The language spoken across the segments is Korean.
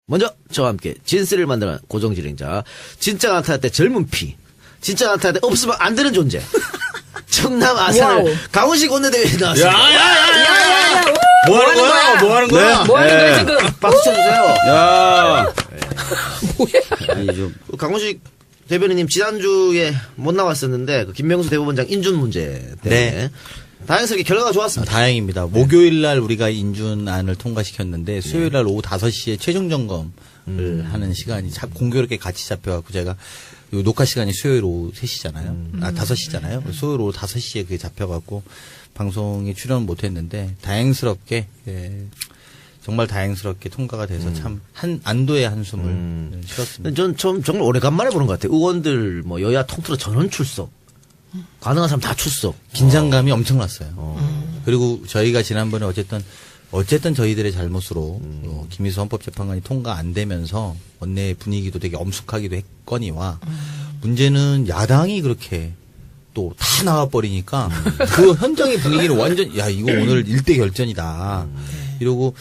먼저 저와 함께 진실을 만드는 고정진행자, 진짜가 나타날 때 젊은 피, 진짜가 나타날 때 없으면 안 되는 존재, 청남 아산을 강훈식 원내대회에 나왔습니다. 야야야야야! 뭐 하는 거야? 뭐 하는 거야? 뭐 하는 거야 지금? 박수 쳐주세요. 야, 뭐야? 아니 좀 강훈식 대변인님 지난주에 못 나왔었는데 그 김명수 대법원장 인준 문제 때문에 다행스럽게 결과가 좋았습니다. 다행입니다. 목요일 날 우리가 인준안을 통과시켰는데 수요일 날 오후 5시에 최종 점검을 하는 시간이 공교롭게 같이 잡혀갖고 제가 요 녹화 시간이 수요일 오후 3시잖아요. 5시잖아요. 수요일 오후 5시에 그게 잡혀갖고 방송에 출연을 못했는데 다행스럽게 정말 다행스럽게 통과가 돼서 참 안도의 한숨을 쉬었습니다. 전 정말 오래간만에 보는 것 같아요. 의원들 뭐 여야 통틀어 전원 출석. 가능한 사람 다 출석. 긴장감이 엄청났어요. 그리고 저희가 지난번에 어쨌든 저희들의 잘못으로 김희수 헌법재판관이 통과 안 되면서 원내 분위기도 되게 엄숙하기도 했거니와 문제는 야당이 그렇게 또 다 나와버리니까 그 현장의 분위기는 완전 야 이거 오늘 1대 결전이다 이러고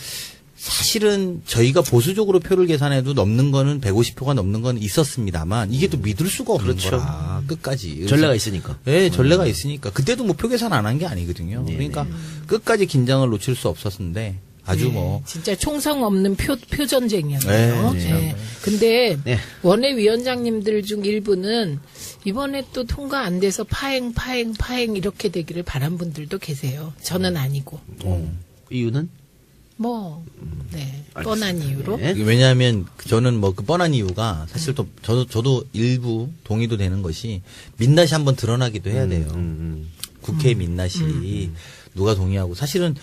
사실은 저희가 보수적으로 표를 계산해도 넘는 거는 150표가 넘는 건 있었습니다만 이게 또 믿을 수가 없는 거라 끝까지 전례가 있으니까. 네, 전례가 있으니까 그때도 뭐 표 계산 안 한 게 아니거든요. 그러니까 끝까지 긴장을 놓칠 수 없었는데 아주 뭐 진짜 총성 없는 표 전쟁이었네요. 네. 근데 네. 원내위원장님들 중 일부는 이번에 또 통과 안 돼서 파행 이렇게 되기를 바란 분들도 계세요. 저는 아니고. 이유는? 뻔한 이유로. 네. 왜냐하면 저는 뭐 그 뻔한 이유가 사실 또 저도 일부 동의도 되는 것이 민낯이 한번 드러나기도 해야 돼요. 국회 민낯이 누가 동의하고 사실은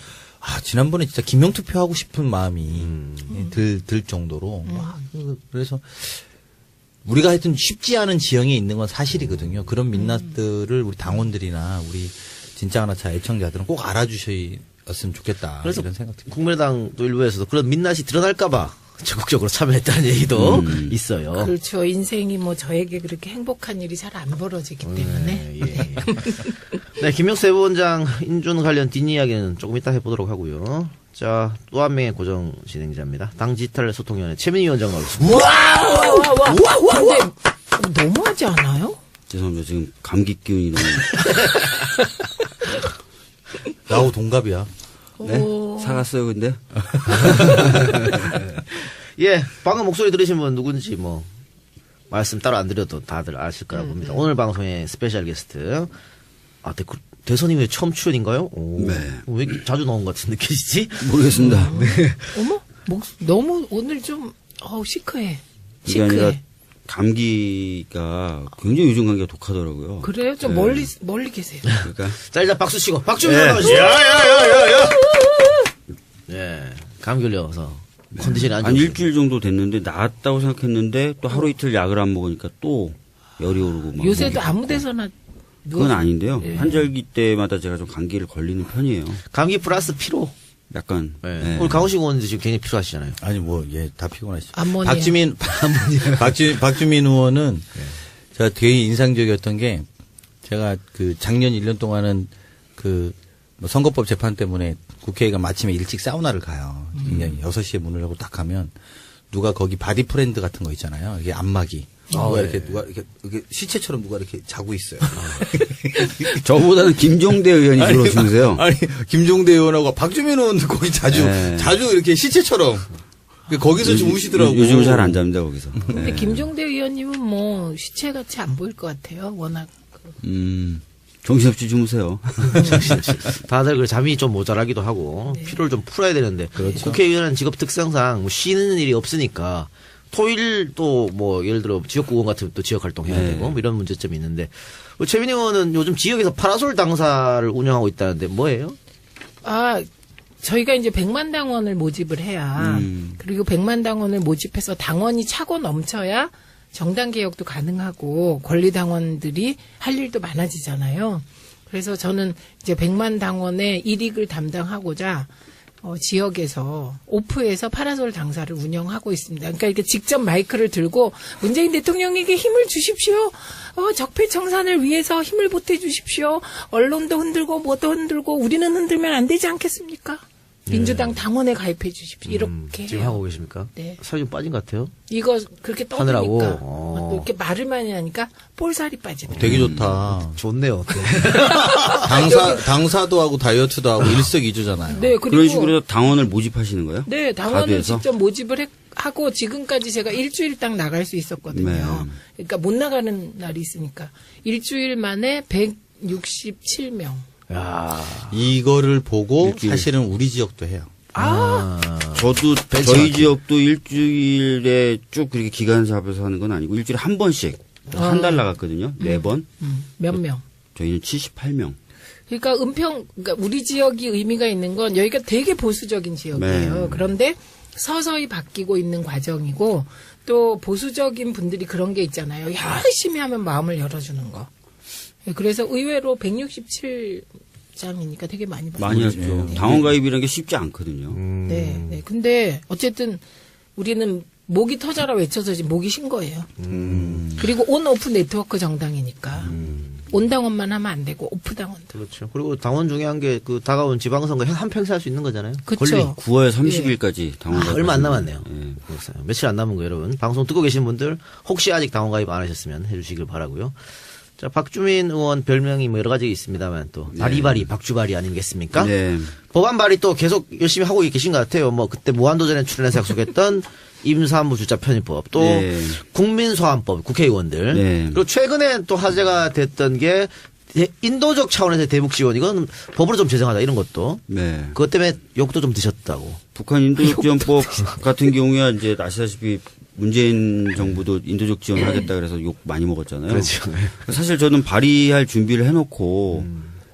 지난번에 진짜 기명투표 하고 싶은 마음이 들 정도로 그래서 우리가 하여튼 쉽지 않은 지형에 있는 건 사실이거든요. 그런 민낯들을 우리 당원들이나 우리 진짜하나차 애청자들은 꼭 알아주셨으면 좋겠다. 그래서 이런 생각 듭니다. 국민의당도 일부에서도 그런 민낯이 드러날까봐 적극적으로 참여했다는 얘기도 있어요. 그렇죠. 인생이 뭐 저에게 그렇게 행복한 일이 잘 안 벌어지기 때문에. 네, 김명수 대법원장 인준 관련 뒷이야기는 조금 이따 해보도록 하고요. 자, 또 한 명의 고정 진행자입니다. 당 디지털 소통위원회 최민희 위원장 나오겠습니다. 근데 너무하지 않아요? 죄송합니다. 지금 감기 기운이 너무 나하고 동갑이야. 네? 사갔어요 근데 예, 방금 목소리 들으신 분 누군지 뭐 말씀 따로 안 드려도 다들 아실 거라 봅니다. 오늘 방송의 스페셜 게스트 대선이 왜 처음 출연인가요? 네. 왜 이렇게 자주 나온 것 같은 느낌이지? 모르겠습니다. 어머, 너무 오늘 좀 시크해. 이게 아니라 감기가 굉장히 요즘 감기가 독하더라고요. 그래요? 좀 네. 멀리 계세요. 그러니까 자, 일단 박수 치고 박주민 나와주시죠. 야야야야야. 예, 감기 걸려서 컨디션이 안 한 좋으시죠. 일주일 정도 됐는데 나았다고 생각했는데 또 하루 이틀 약을 안 먹으니까 또 열이 오르고 막 요새도 목이 아무 붓고. 데서나 그건 아닌데요. 환절기 때마다 제가 좀 감기를 걸리는 편이에요. 감기 플러스 피로. 약간 네. 오늘 강호식 의원도 지금 굉장히 필요하시잖아요. 아니 다 피곤하시죠. 암모니아. 박주민 의원은 제가 되게 인상적이었던 게 제가 그 작년 1년 동안은 그 뭐 선거법 재판 때문에 국회가 마침에 일찍 사우나를 가요. 굉장히 6시에 문을 열고 딱 가면 누가 거기 바디 프렌드 같은 거 있잖아요. 이게 안마기. 누가 이렇게 시체처럼 누가 이렇게 자고 있어요. 저보다는 김종대 의원이 주로 주무세요. 아니 김종대 의원하고 박주민 의원도 거기 자주 이렇게 시체처럼 거기서 주무시더라고. 요즘 잘 안 잡니다 거기서. 근데 김종대 의원님은 뭐 시체같이 안 보일 것 같아요. 워낙. 정신없이 주무세요. 다들 그 잠이 좀 모자라기도 하고 피로를 좀 풀어야 되는데 국회의원은 직업 특성상 뭐 쉬는 일이 없으니까 토일 또 뭐 예를 들어 지역구 의원 같은 또 지역 활동해야 되고 뭐 이런 문제점이 있는데 최민희 의원은 요즘 지역에서 파라솔 당사를 운영하고 있다는데 뭐예요? 저희가 이제 100만 당원을 모집을 해야 그리고 100만 당원을 모집해서 당원이 차고 넘쳐야 정당 개혁도 가능하고 권리 당원들이 할 일도 많아지잖아요. 그래서 저는 이제 100만 당원의 일익을 담당하고자 지역에서 오프에서 파라솔 당사를 운영하고 있습니다. 그러니까 이렇게 직접 마이크를 들고 문재인 대통령에게 힘을 주십시오. 적폐청산을 위해서 힘을 보태 주십시오. 언론도 흔들고 뭐도 흔들고 우리는 흔들면 안 되지 않겠습니까? 민주당 당원에 가입해 주십시오. 이렇게 지금 해요. 하고 계십니까? 네. 살이 좀 빠진 것 같아요. 이거 그렇게 하느라고? 떠드니까 또 이렇게 말을 많이 하니까 볼살이 빠지네. 되게 좋다. 좋네요. 당사도 하고 다이어트도 하고 일석이조잖아요. 네, 그리고 그런 식으로 당원을 모집하시는 거예요? 네, 당원을 가두에서? 직접 모집을 하고 지금까지 제가 일주일당 나갈 수 있었거든요. 네. 그러니까 못 나가는 날이 있으니까 일주일 만에 167명. 야, 이거를 보고 일주일. 사실은 우리 지역도 해요. 저도 벤치마킹. 저희 지역도 일주일에 쭉 그렇게 기간사 앞에서 하는 건 아니고 일주일에 한 번씩 한 달 나갔거든요. 4번. 몇 명. 저희는 78명. 그러니까 그러니까 우리 지역이 의미가 있는 건 여기가 되게 보수적인 지역이에요. 네. 그런데 서서히 바뀌고 있는 과정이고 또 보수적인 분들이 그런 게 있잖아요. 열심히 하면 마음을 열어주는 거. 그래서 의외로 167장이니까 되게 많이 받아요. 많이 하죠. 당원 가입이라는 게 쉽지 않거든요. 네, 네. 근데 어쨌든 우리는 목이 터져라 외쳐서 지금 목이 신 거예요. 그리고 온 오프 네트워크 정당이니까 온 당원만 하면 안 되고 오프 당원도. 그렇죠. 그리고 당원 중요한 게 그 다가온 지방선거 한 평생 할 수 있는 거잖아요. 권리. 그렇죠. 9월 30일까지 당원 가입. 얼마 안 남았네요. 예. 그래서 며칠 안 남은 거 여러분. 방송 듣고 계신 분들 혹시 아직 당원 가입 안 하셨으면 해주시길 바라고요. 자, 박주민 의원 별명이 뭐 여러 가지 있습니다만 또 바리바리 박주바리 아니겠습니까? 네. 법안 발의 또 계속 열심히 하고 계신 것 같아요. 뭐 그때 무한도전에 출연해서 약속했던 임사무 주자 편입법, 또 네. 국민소환법, 국회의원들. 네. 그리고 최근에 또 화제가 됐던 게 인도적 차원에서의 대북 지원, 이건 법으로 좀 제정하다 이런 것도. 네. 그것 때문에 욕도 좀 드셨다고. 북한 인도적 지원법 같은 경우에 이제 아시다시피 문재인 정부도 인도적 지원을 하겠다 그래서 욕 많이 먹었잖아요. 그렇죠. 사실 저는 발의할 준비를 해놓고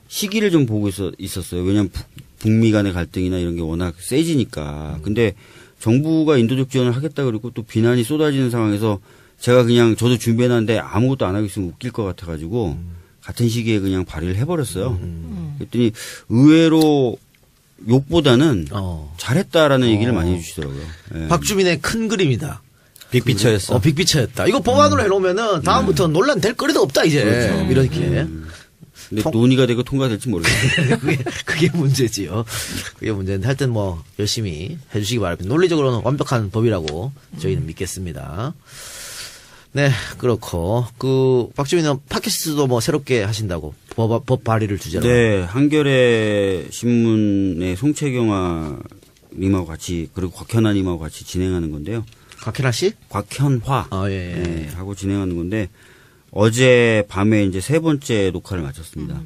시기를 좀 보고 있었어요. 왜냐하면 북미 간의 갈등이나 이런 게 워낙 세지니까. 근데 정부가 인도적 지원을 하겠다 그러고 또 비난이 쏟아지는 상황에서 제가 그냥 저도 준비해놨는데 아무것도 안 하고 있으면 웃길 것 같아가지고 같은 시기에 그냥 발의를 해버렸어요. 그랬더니 의외로 욕보다는 잘했다라는 얘기를 많이 해주시더라고요. 예. 박주민의 큰 그림이다. 빅피처였어. 빅피처였다. 이거 법안으로 해놓으면은 다음부터 논란 될 거리도 없다 이제. 이렇게. 근데 논의가 되고 통과될지 모르겠어요. 그게 문제지요. 그게 문제인데 하여튼 뭐 열심히 해주시기 바랍니다. 논리적으로는 완벽한 법이라고 저희는 믿겠습니다. 네, 그렇고 그 박주민은 팟캐스트도 뭐 새롭게 하신다고 법 발의를 주제로. 네, 한겨레 신문의 송채경아님하고 같이 그리고 곽현아님하고 같이 진행하는 건데요. 곽현아 씨? 곽현화 예. 네, 하고 진행하는 건데 어제 밤에 이제 3번째 녹화를 마쳤습니다.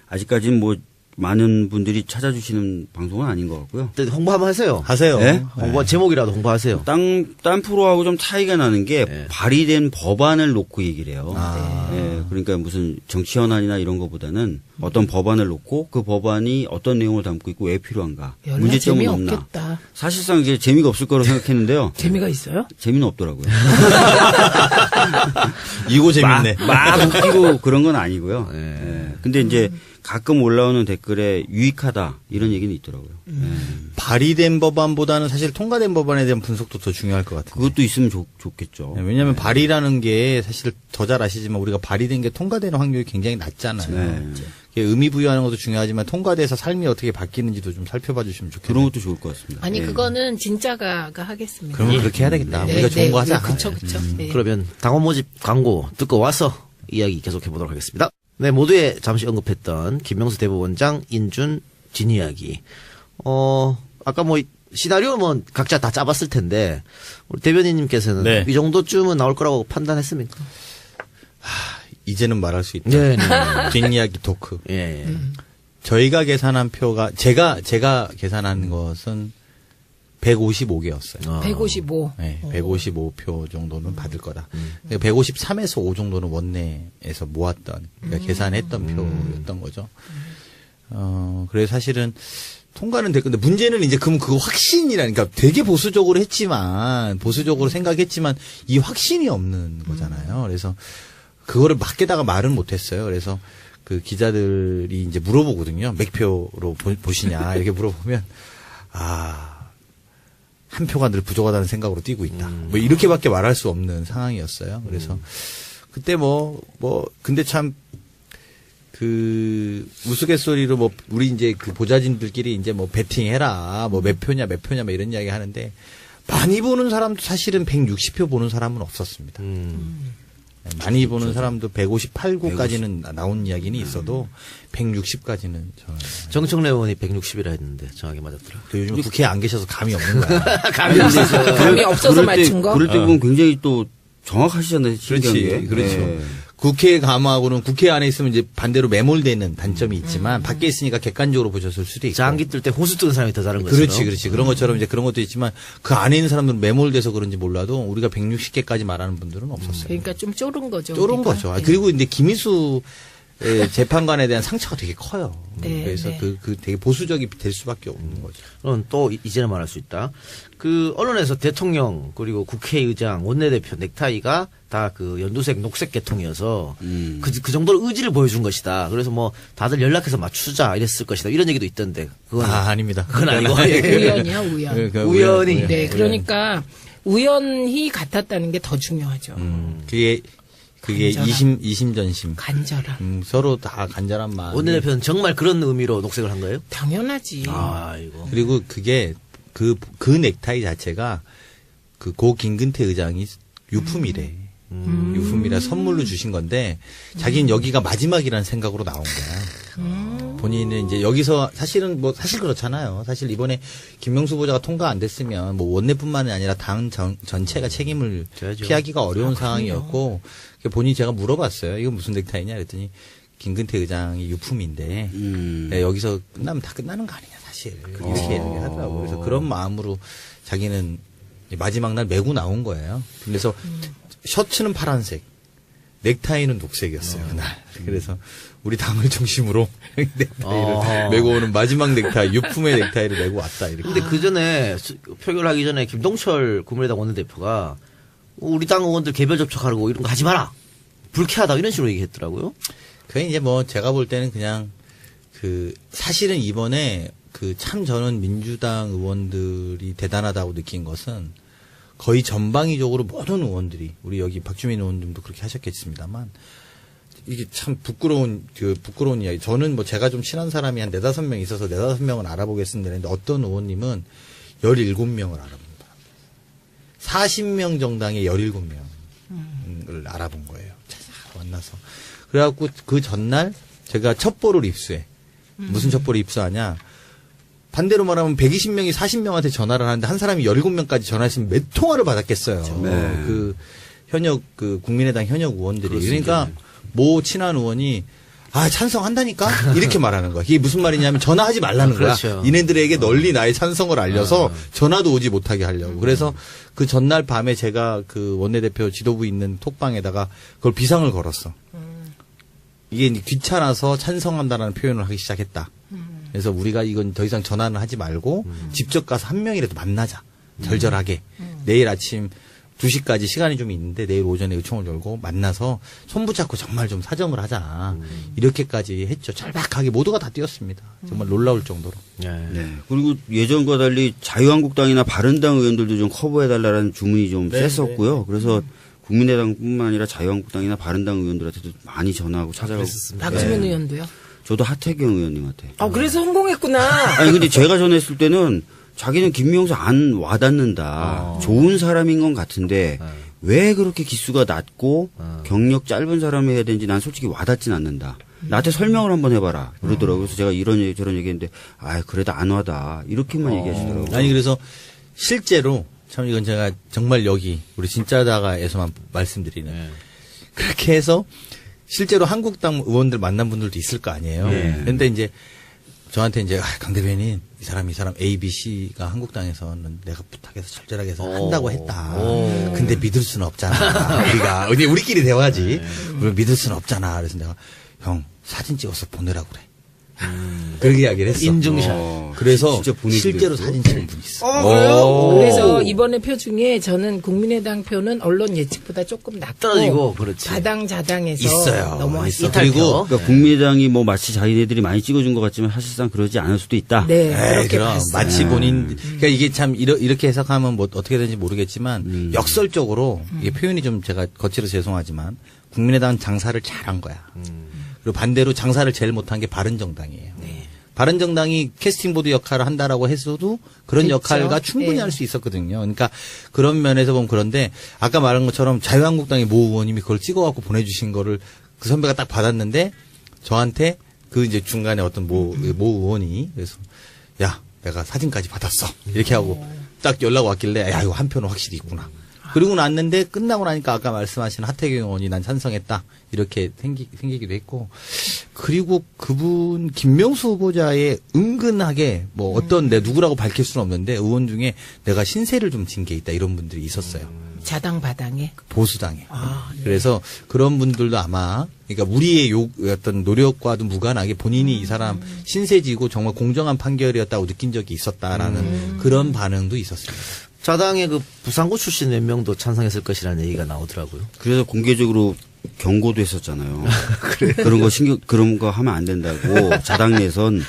아직까지는 뭐 많은 분들이 찾아주시는 방송은 아닌 것 같고요. 홍보 한번 하세요. 하세요. 네? 홍보 제목이라도 홍보하세요. 딴 프로하고 좀 차이가 나는 게 네. 발의된 법안을 놓고 얘기를 해요. 아. 네, 그러니까 무슨 정치 현안이나 이런 것보다는 어떤 법안을 놓고 그 법안이 어떤 내용을 담고 있고 왜 필요한가. 열나 문제점은 없나. 재미없겠다. 사실상 이제 재미가 없을 거라고 생각했는데요. 재미가 있어요? 재미는 없더라고요. 이거 재밌네. 막 웃기고 그런 건 아니고요. 네. 예. 근데 이제 가끔 올라오는 댓글에 유익하다 이런 얘기는 있더라고요. 발의된 법안보다는 사실 통과된 법안에 대한 분석도 더 중요할 것 같아요. 그것도 있으면 좋겠죠. 네, 왜냐하면 발의라는 게 사실 더 잘 아시지만 우리가 발의된 게 통과되는 확률이 굉장히 낮잖아요. 네. 그게 의미 부여하는 것도 중요하지만 통과돼서 삶이 어떻게 바뀌는지도 좀 살펴봐 주시면 좋겠네요. 그런 것도 좋을 것 같습니다. 아니 예. 그거는 진짜가 하겠습니다. 그러면 그렇게 해야 되겠다. 우리가 좋은 거 하자. 그렇죠, 그렇죠. 네. 그러면 당원 모집 광고 듣고 와서 이야기 계속해 보도록 하겠습니다. 네, 모두에 잠시 언급했던 김명수 대법원장 인준 진 이야기. 아까 뭐 시나리오 뭐 각자 다 짜봤을 텐데 우리 대변인님께서는 네. 이 정도쯤은 나올 거라고 판단했습니까? 이제는 말할 수 있다. 네. 뒷이야기 토크. 예. 저희가 계산한 표가 제가 계산한 것은 155개였어요. 155. 네, 155표 정도는 받을 거다. 153에서 5 정도는 원내에서 모았던, 그러니까 계산했던 표였던 거죠. 그래서 사실은 통과는 됐건데 문제는 이제 그거 확신이라니까 되게 보수적으로 생각했지만 이 확신이 없는 거잖아요. 그래서 그거를 밖에다가 말은 못했어요. 그래서 그 기자들이 이제 물어보거든요. 몇 표로 보시냐 이렇게 물어보면 한 표가 늘 부족하다는 생각으로 뛰고 있다. 뭐 이렇게밖에 말할 수 없는 상황이었어요. 그래서 그때 근데 참 그 우스갯소리로 뭐 우리 이제 그 보좌진들끼리 이제 뭐 배팅해라 뭐 몇 표냐 뭐 이런 이야기 하는데 많이 보는 사람도 사실은 160표 보는 사람은 없었습니다. 많이 보는 사람도 158구까지는 나온 이야기는 있어도 160까지는 정청래 의원이 160이라 했는데 정확히 맞았더라고요. 그 요즘 국회에 안 계셔서 감이 없는 거야. 감이 없어서. 감이 없어서 맞춘 거? 그럴 때 보면 굉장히 또 정확하시잖아요. 그렇지. 그렇죠. 국회에 감하고는 국회 안에 있으면 이제 반대로 매몰되는 단점이 있지만 밖에 있으니까 객관적으로 보셨을 수도 있고. 장기 뜰 때 호수 뜨는 사람이 더 다른 거죠. 그렇지. 그런 것처럼 이제 그런 것도 있지만 그 안에 있는 사람들은 매몰돼서 그런지 몰라도 우리가 160개까지 말하는 분들은 없었어요. 그러니까 좀 쫄은 거죠. 쫄은 우리가. 거죠. 그리고 이제 김희수 재판관에 대한 상처가 되게 커요. 네, 그래서 네. 그 되게 보수적이 될 수밖에 없는 거죠. 그럼 또 이제는 말할 수 있다. 그 언론에서 대통령 그리고 국회의장 원내대표 넥타이가 다 그 연두색 녹색 계통이어서 그 정도로 의지를 보여준 것이다. 그래서 뭐 다들 연락해서 맞추자 이랬을 것이다. 이런 얘기도 있던데 그건 아닙니다. 그건 아니고 우연이야 우연. 우연히. 네, 그러니까 우연히 같았다는 게 더 중요하죠. 그게 간절함. 이심전심. 간절함. 서로 다 간절한 마음. 원내대표는 정말 그런 의미로 녹색을 한 거예요? 당연하지. 아이고. 그리고 그게 그 넥타이 자체가 그 고 김근태 의장이 유품이래. 유품이라 선물로 주신 건데 자기는 여기가 마지막이라는 생각으로 나온 거야. 본인은 이제 여기서 사실은 뭐 사실 그렇잖아요. 사실 이번에 김명수 후보자가 통과 안 됐으면 뭐 원내뿐만이 아니라 당 전체가 책임을 져야죠. 피하기가 어려운 상황이었고 본인이 제가 물어봤어요. 이거 무슨 넥타이냐 그랬더니 김근태 의장이 유품인데 네, 여기서 끝나면 다 끝나는 거 아니냐 사실 이렇게 얘기하더라고요. 그래서 그런 마음으로 자기는 마지막 날 메고 나온 거예요. 그래서 셔츠는 파란색, 넥타이는 녹색이었어요 그날. 그래서 우리 당을 중심으로 넥타이를 메고 오는 마지막 넥타이, 유품의 넥타이를 메고 왔다 이렇게. 근데 그 전에 표결하기 전에 김동철 국민의당 원내대표가 우리 당 의원들 개별 접촉하고 이런 거 하지 마라. 불쾌하다 이런 식으로 얘기했더라고요. 그게 이제 뭐 제가 볼 때는 그냥 그 사실은 이번에 그 참 저는 민주당 의원들이 대단하다고 느낀 것은 거의 전방위적으로 모든 의원들이 우리 여기 박주민 의원님도 그렇게 하셨겠습니다만 이게 참 부끄러운 이야기. 저는 뭐 제가 좀 친한 사람이 한 4-5명 있어서 4-5명은 알아보겠습니다. 근데 어떤 의원님은 17명을 알아봅니다. 40명 정당의 17명을 알아본 거예요. 만나서. 그래갖고 그 전날 제가 첩보를 입수해. 무슨 첩보를 입수하냐. 반대로 말하면 120명이 40명한테 전화를 하는데 한 사람이 17명까지 전화했으면 몇 통화를 받았겠어요. 그 현역 그 국민의당 현역 의원들이. 그러니까 모 친한 의원이 찬성한다니까 이렇게 말하는 거야. 이게 무슨 말이냐면 전화하지 말라는 거야. 그렇죠. 이네들에게 널리 나의 찬성을 알려서 전화도 오지 못하게 하려고. 그래서 그 전날 밤에 제가 그 원내대표 지도부 있는 톡방에다가 그걸 비상을 걸었어. 이게 귀찮아서 찬성한다라는 표현을 하기 시작했다. 그래서 우리가 이건 더 이상 전화는 하지 말고 직접 가서 한 명이라도 만나자. 절절하게. 내일 아침 2시까지 시간이 좀 있는데 내일 오전에 의총을 열고 만나서 손 붙잡고 정말 좀 사정을 하자. 이렇게까지 했죠. 절박하게 모두가 다 뛰었습니다. 정말 놀라울 정도로. 네. 그리고 예전과 달리 자유한국당이나 바른당 의원들도 좀 커버해달라는 주문이 좀 셌었고요. 그래서 국민의당뿐만 아니라 자유한국당이나 바른당 의원들한테도 많이 전화하고 찾아가고. 박주민 의원도요? 저도 하태경 의원님한테. 그래서 성공했구나. 아니 근데 제가 전했을 때는 자기는 김명수 안 와닿는다. 좋은 사람인 건 같은데 왜 그렇게 기수가 낮고 경력 짧은 사람을 해야 되는지 난 솔직히 와닿진 않는다. 나한테 설명을 한번 해봐라. 그러더라고요. 그래서 제가 이런 얘기 저런 얘기했는데 그래도 안 와닿아. 이렇게만 얘기하시더라고요. 아니 그래서 실제로 참 이건 제가 정말 여기 우리 진짜다가에서만 말씀드리는 그렇게 해서 실제로 한국당 의원들 만난 분들도 있을 거 아니에요. 그런데 이제 저한테 이제 강 대변인 이 사람 A, B, C가 한국당에서는 내가 부탁해서 절절하게 해서 한다고 했다. 근데 믿을 수는 없잖아. 우리끼리 대화지. 우리 믿을 수는 없잖아. 그래서 내가 형 사진 찍어서 보내라고 그래. 그렇게 이야기를 했어. 인증샷. 그래서 진짜 실제로 사진 찍은 분이 있어. 그래요? 그래서 이번에 표 중에 저는 국민의당 표는 언론 예측보다 조금 낮고 떨어지고 그렇지. 자당에서 있어요. 넘어왔어요. 그리고 그러니까 국민의당이 뭐 마치 자기네들이 많이 찍어준 것 같지만 사실상 그러지 않을 수도 있다. 네, 그렇게 그럼 봤어요. 마치 본인 그러니까 이게 참 이렇게 해석하면 뭐 어떻게 되는지 모르겠지만 역설적으로 이게 표현이 좀 제가 거칠어 죄송하지만 국민의당 장사를 잘한 거야. 그리고 반대로 장사를 제일 못한 게 바른정당이에요. 네. 바른정당이 캐스팅보드 역할을 한다라고 했어도 그런 그렇죠. 역할과 충분히 네. 할 수 있었거든요. 그러니까 그런 면에서 보면 그런데 아까 말한 것처럼 자유한국당의 모 의원님이 그걸 찍어갖고 보내주신 거를 그 선배가 딱 받았는데 저한테 그 이제 중간에 어떤 모 의원이 그래서 야 내가 사진까지 받았어 이렇게 하고 딱 연락 왔길래 야 이거 한 표는 확실히 있구나. 그리고 났는데 끝나고 나니까 아까 말씀하신 하태경 의원이 난 찬성했다 이렇게 생기기도 했고 그리고 그분 김명수 후보자의 은근하게 뭐 어떤 내 누구라고 밝힐 수는 없는데 의원 중에 내가 신세를 좀 진 게 있다 이런 분들이 있었어요. 자당 바당에. 보수당에. 아, 네. 그래서 그런 분들도 아마 그러니까 우리의 어떤 노력과도 무관하게 본인이 이 사람 신세지고 정말 공정한 판결이었다고 느낀 적이 있었다라는 그런 반응도 있었습니다. 자당의 그 부산구 출신 몇 명도 찬성했을 것이라는 얘기가 나오더라고요. 그래서 공개적으로 경고도 했었잖아요. 그런 거 하면 안 된다고 자당 내선.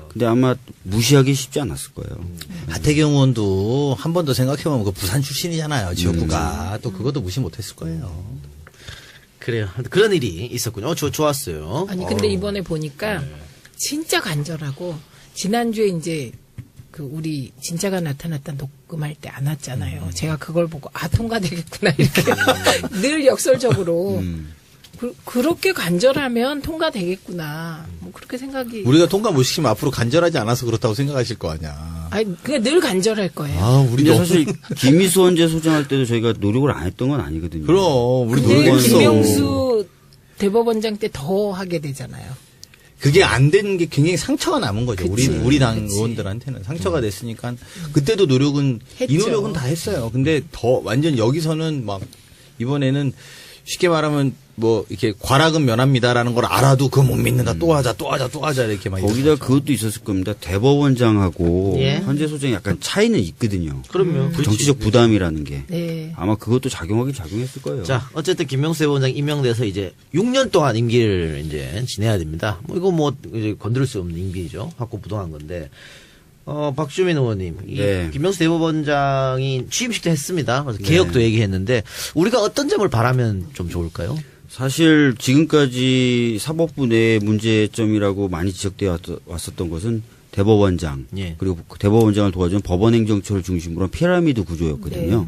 근데 아마 무시하기 쉽지 않았을 거예요. 하태경 의원도 한 번 더 생각해보면 그 부산 출신이잖아요. 지역구가. 또 그것도 무시 못했을 거예요. 그래요. 그런 일이 있었군요. 좋았어요. 아니 근데 이번에 보니까 진짜 간절하고 지난주에 이제 그 우리 진짜가 나타났다 녹음할 때 안 왔잖아요. 제가 그걸 보고 아 통과되겠구나 이렇게 늘 역설적으로 그렇게 간절하면 통과되겠구나 뭐 그렇게 생각이. 우리가 통과 못 시키면 앞으로 간절하지 않아서 그렇다고 생각하실 거 아니야. 아니 그냥 늘 간절할 거예요. 아, 근데 우리도 사실 김희수 원제 소장할 때도 저희가 노력을 안 했던 건 아니거든요. 그럼 우리 근데 노력했어. 김명수 대법원장 때 더 하게 되잖아요. 그게 안 되는 게 굉장히 상처가 남은 거죠. 그치, 우리 당 그치. 의원들한테는 상처가 됐으니까 그때도 노력은 이 했죠. 노력은 다 했어요. 근데 더 완전 여기서는 막 이번에는 쉽게 말하면 뭐 이렇게 과락은 면합니다라는 걸 알아도 그거 못 믿는다. 또 하자 이렇게 막 거기다 이러죠. 그것도 있었을 겁니다. 대법원장하고 예. 헌재 소장이 약간 차이는 있거든요. 그럼요. 그 정치적 부담이라는 게. 네. 아마 그것도 작용하긴 작용했을 거예요. 자, 어쨌든 김명수 대법원장 임명돼서 이제 6년 동안 임기를 이제 지내야 됩니다. 뭐 이거 뭐 이제 건드릴 수 없는 임기죠. 확고부동한 건데. 박주민 의원님, 이 네. 김명수 대법원장이 취임식도 했습니다. 그래서 개혁도 얘기했는데 우리가 어떤 점을 바라면 좀 좋을까요? 사실 지금까지 사법부 내 문제점이라고 많이 지적되어 왔었던 것은 대법원장 예. 그리고 그 대법원장을 도와준 법원행정처를 중심으로 한 피라미드 구조였거든요. 네.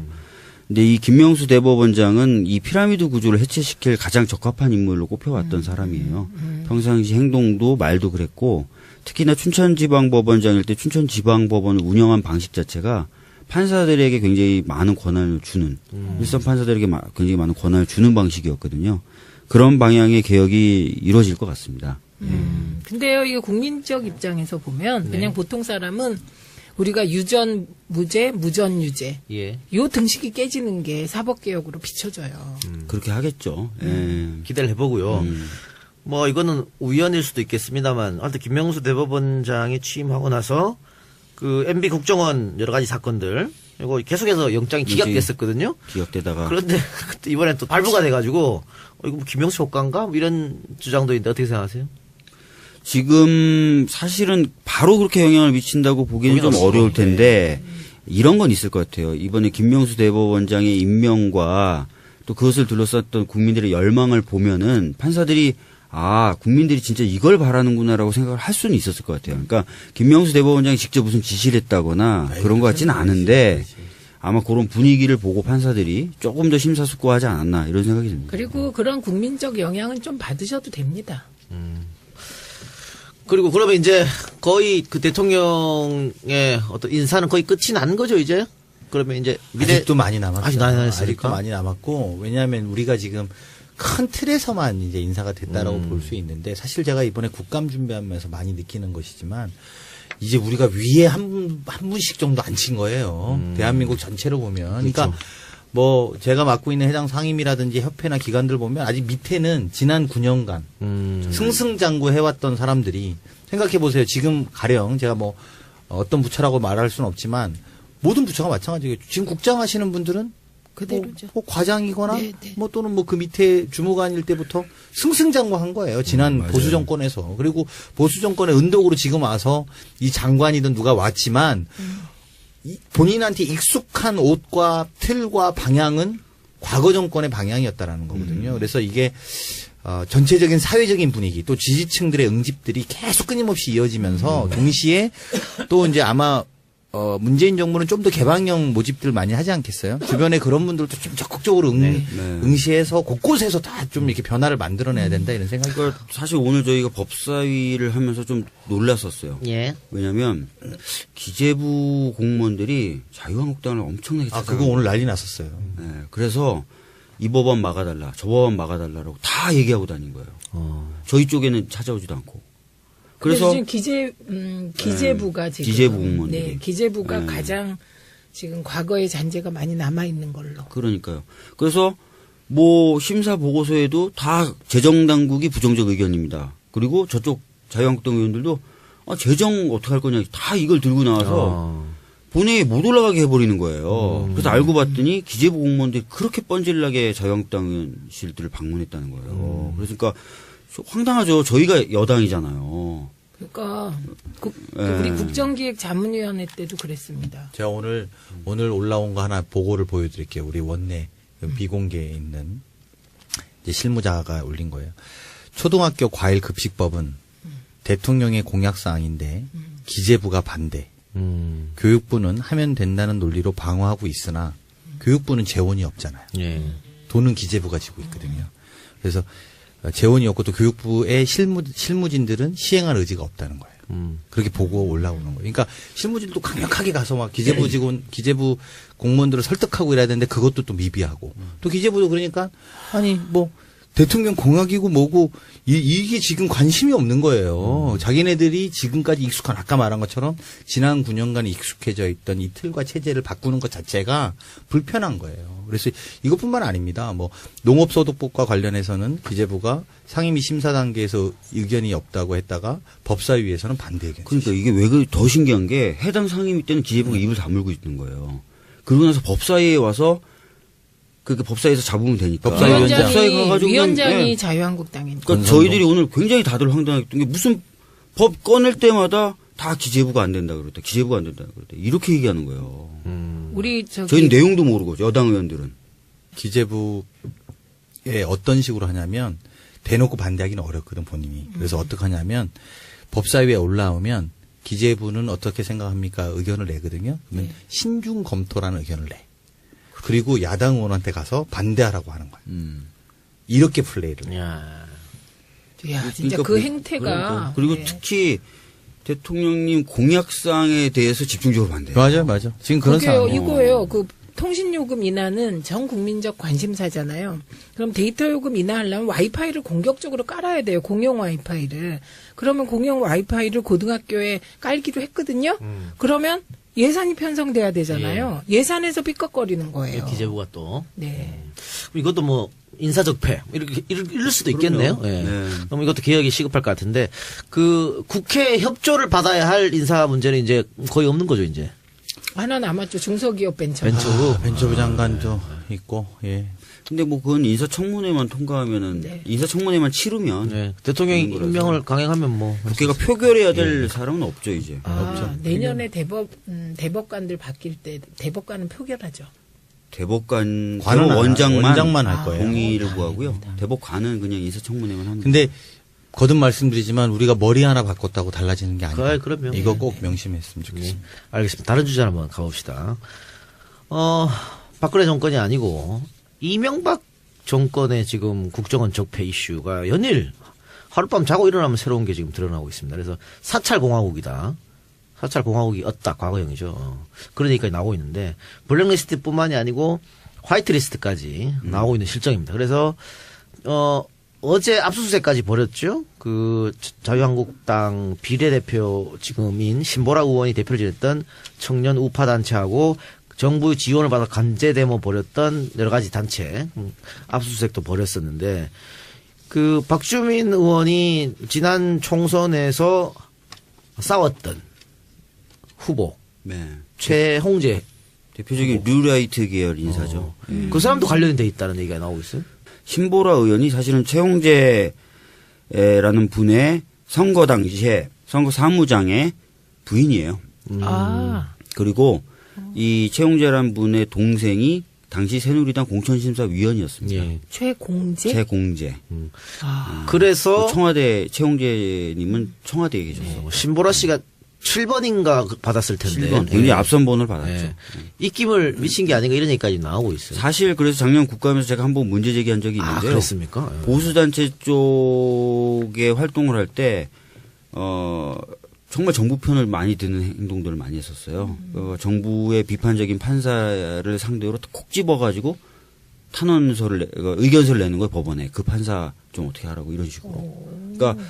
근데 이 김명수 대법원장은 이 피라미드 구조를 해체시킬 가장 적합한 인물로 꼽혀왔던 사람이에요. 평상시 행동도 말도 그랬고 특히나 춘천지방법원장일 때 춘천지방법원을 운영한 방식 자체가 판사들에게 굉장히 많은 권한을 주는 일선 판사들에게 굉장히 많은 권한을 주는 방식이었거든요. 그런 방향의 개혁이 이루어질 것 같습니다. 근데요, 이게 국민적 입장에서 보면 그냥 보통 사람은 우리가 유전 무죄, 무전 유죄 예. 요 등식이 깨지는 게 사법개혁으로 비춰져요. 그렇게 하겠죠. 예. 기대를 해보고요. 뭐 이거는 우연일 수도 있겠습니다만 하여튼 김명수 대법원장이 취임하고 나서 그 MB 국정원 여러 가지 사건들 이거 계속해서 영장이 기각됐었거든요. 기억되다가 그런데 그때 이번엔 또 발부가 돼가지고 이거 뭐 김명수 효과인가? 뭐 이런 주장도 있는데 어떻게 생각하세요? 지금 사실은 바로 그렇게 영향을 미친다고 보기는 좀 어려울 텐데 이런 건 있을 것 같아요. 이번에 김명수 대법원장의 임명과 또 그것을 둘러쌌던 국민들의 열망을 보면은 판사들이 국민들이 진짜 이걸 바라는구나라고 생각을 할 수는 있었을 것 같아요. 그러니까 김명수 대법원장이 직접 무슨 지시를 했다거나 그런 것 같지는 않은데 아마 그런 분위기를 보고 판사들이 조금 더 심사숙고하지 않았나 이런 생각이 듭니다. 그리고 그런 국민적 영향은 좀 받으셔도 됩니다. 그리고 그러면 이제 거의 그 대통령의 어떤 인사는 거의 끝이 난 거죠, 이제? 그러면 이제 아직도 많이 남았어요. 아직 많이 남았습니까? 아직도 많이 남았고 왜냐하면 우리가 지금 큰 틀에서만 이제 인사가 됐다라고 볼 수 있는데 사실 제가 이번에 국감 준비하면서 많이 느끼는 것이지만 이제 우리가 위에 한 분씩 정도 앉힌 거예요. 대한민국 전체로 보면. 그러니까 뭐 제가 맡고 있는 해당 상임이라든지 협회나 기관들 보면 아직 밑에는 지난 9년간 승승장구 해왔던 사람들이 생각해 보세요. 지금 가령 제가 뭐 어떤 부처라고 말할 수는 없지만 모든 부처가 마찬가지겠죠. 지금 국장 하시는 분들은 그대로죠. 뭐 과장이거나 네, 네. 뭐 또는 뭐 그 밑에 주무관일 때부터 승승장구한 거예요. 지난 보수 정권에서. 그리고 보수 정권의 은덕으로 지금 와서 이 장관이든 누가 왔지만 본인한테 익숙한 옷과 틀과 방향은 과거 정권의 방향이었다라는 거거든요. 그래서 이게 전체적인 사회적인 분위기 또 지지층들의 응집들이 계속 끊임없이 이어지면서 동시에 또 이제 아마 문재인 정부는 좀 더 개방형 모집들 많이 하지 않겠어요? 주변에 그런 분들도 좀 적극적으로 응시해서 곳곳에서 다 좀 이렇게 변화를 만들어내야 된다 이런 생각이. 그러니까 사실 오늘 저희가 법사위를 하면서 좀 놀랐었어요. 예. 왜냐하면 기재부 공무원들이 자유한국당을 엄청나게 그거 오늘 난리 났었어요. 네, 그래서 이 법안 막아달라, 저 법안 막아달라라고 다 얘기하고 다닌 거예요. 저희 쪽에는 찾아오지도 않고. 그래서 지금 기재부가 지금 기재부 공무원들이. 네, 기재부가 가장 지금 과거의 잔재가 많이 남아 있는 걸로. 그러니까요. 그래서 뭐 심사 보고서에도 다 재정 당국이 부정적 의견입니다. 그리고 저쪽 자유한국당 의원들도 재정 어떻게 할 거냐 다 이걸 들고 나와서 본회의에 못 올라가게 해버리는 거예요. 그래서 알고 봤더니 기재부 공무원들이 그렇게 뻔질나게 자유한국당 의원실들을 방문했다는 거예요. 그러니까 황당하죠. 저희가 여당이잖아요. 그러니까 우리 국정기획자문위원회 때도 그랬습니다. 제가 오늘 올라온 거 하나 보고를 보여드릴게요. 우리 원내 비공개에 있는 이제 실무자가 올린 거예요. 초등학교 과일급식법은 대통령의 공약사항인데 기재부가 반대. 교육부는 하면 된다는 논리로 방어하고 있으나 교육부는 재원이 없잖아요. 예. 돈은 기재부가 지고 있거든요. 그래서 재원이 없고 또 교육부의 실무진들은 시행할 의지가 없다는 거예요. 그렇게 보고 올라오는 거예요. 그러니까 실무진도 강력하게 가서 막 기재부 공무원들을 설득하고 이래야 되는데 그것도 또 미비하고 또 기재부도 그러니까 아니 뭐 대통령 공약이고 뭐고 이게 지금 관심이 없는 거예요. 자기네들이 지금까지 익숙한 아까 말한 것처럼 지난 9년간 익숙해져 있던 이 틀과 체제를 바꾸는 것 자체가 불편한 거예요. 그래서 이것뿐만 아닙니다. 뭐 농업소득법과 관련해서는 기재부가 상임위 심사 단계에서 의견이 없다고 했다가 법사위에서는 반대 의견. 그러니까 이게 왜 더 신기한 게 해당 상임위 때는 기재부가 입을 다물고 있는 거예요. 그러고 나서 법사위에 와서 그렇게 법사위에서 잡으면 되니까. 위원장이 자유한국당이니까. 그러니까 저희들이 오늘 굉장히 다들 황당했던 게 무슨 법 꺼낼 때마다 다 기재부가 안 된다 그랬다. 기재부가 안 된다 그랬다. 이렇게 얘기하는 거예요. 저희는 내용도 모르고 여당 의원들은. 기재부에 어떤 식으로 하냐면 대놓고 반대하기는 어렵거든 본인이. 그래서 어떻게 하냐면 법사위에 올라오면 기재부는 어떻게 생각합니까? 의견을 내거든요. 그러면 신중 검토라는 의견을 내. 그리고 야당 의원한테 가서 반대하라고 하는 거예요. 이렇게 플레이를. 야, 진짜 그러니까 그 행태가. 그리고 특히 대통령님 공약사항에 대해서 집중적으로 반대해요. 맞아. 지금 그런 상황. 이거예요. 그 통신요금 인하는 전 국민적 관심사잖아요. 그럼 데이터 요금 인하하려면 와이파이를 공격적으로 깔아야 돼요. 공용 와이파이를. 그러면 공용 와이파이를 고등학교에 깔기로 했거든요. 그러면 예산이 편성돼야 되잖아요. 예산에서 삐걱거리는 거예요. 기재부가 또. 네. 이것도 뭐 인사적폐 이럴 수도 있겠네요. 예. 그럼 이것도 개혁이 시급할 것 같은데 그 국회 협조를 받아야 할 인사 문제는 이제 거의 없는 거죠 이제. 하나 남았죠. 중소기업 벤처. 벤처부 장관도 있고. 예. 근데 뭐 그건 인사청문회만 통과하면은 인사청문회만 치르면 대통령이 임명을 강행하면 뭐 국회가 표결해야 될 사람은 없죠 이제. 없죠. 내년에 대법관들 바뀔 때 대법관은 표결하죠. 대법관 원장만 할 거예요. 동의를 구하고요. 대법관은 그냥 인사청문회만 합니다. 근데 거듭 말씀드리지만 우리가 머리 하나 바꿨다고 달라지는 게 아니에요. 그럼요. 이거 꼭 명심했으면 좋겠습니다. 알겠습니다. 다른 주제 한번 가봅시다. 박근혜 정권이 아니고 이명박 정권의 지금 국정원 적폐 이슈가 연일 하룻밤 자고 일어나면 새로운 게 지금 드러나고 있습니다. 그래서 사찰공화국이다. 사찰공화국이었다. 과거형이죠. 그러니까 나오고 있는데 블랙리스트뿐만이 아니고 화이트리스트까지 나오고 있는 실정입니다. 그래서 어제 압수수색까지 벌였죠. 그 자유한국당 비례대표 지금인 신보라 의원이 대표를 지냈던 청년 우파 단체하고 정부 지원을 받아 간제 데모 벌였던 여러 가지 단체 압수수색도 벌였었는데 그 박주민 의원이 지난 총선에서 싸웠던 후보 최홍재 대표적인 뉴라이트 계열 인사죠. 그 사람도 관련돼 있다는 얘기가 나오고 있어요. 신보라 의원이 사실은 최홍재라는 분의 선거 당시에 선거 사무장의 부인이에요. 그리고 이 최홍재라는 분의 동생이 당시 새누리당 공천심사위원이었습니다. 예. 최공재? 최공재. 그래서 청와대 최용재님은 청와대에 계셨어요. 신보라 씨가 7번인가 받았을 텐데. 7번. 굉장히 앞선 번호를 받았죠. 예. 입김을 미친 게 아닌가 이런 얘기까지 나오고 있어요. 사실 그래서 작년 국감에서 제가 한번 문제 제기한 적이 있는데요. 그랬습니까? 예. 보수단체 쪽에 활동을 할 때, 정말 정부 편을 많이 드는 행동들을 많이 했었어요. 정부의 비판적인 판사를 상대로 콕 집어가지고 의견서를 내는 거예요, 법원에. 그 판사 좀 어떻게 하라고 이런 식으로. 그러니까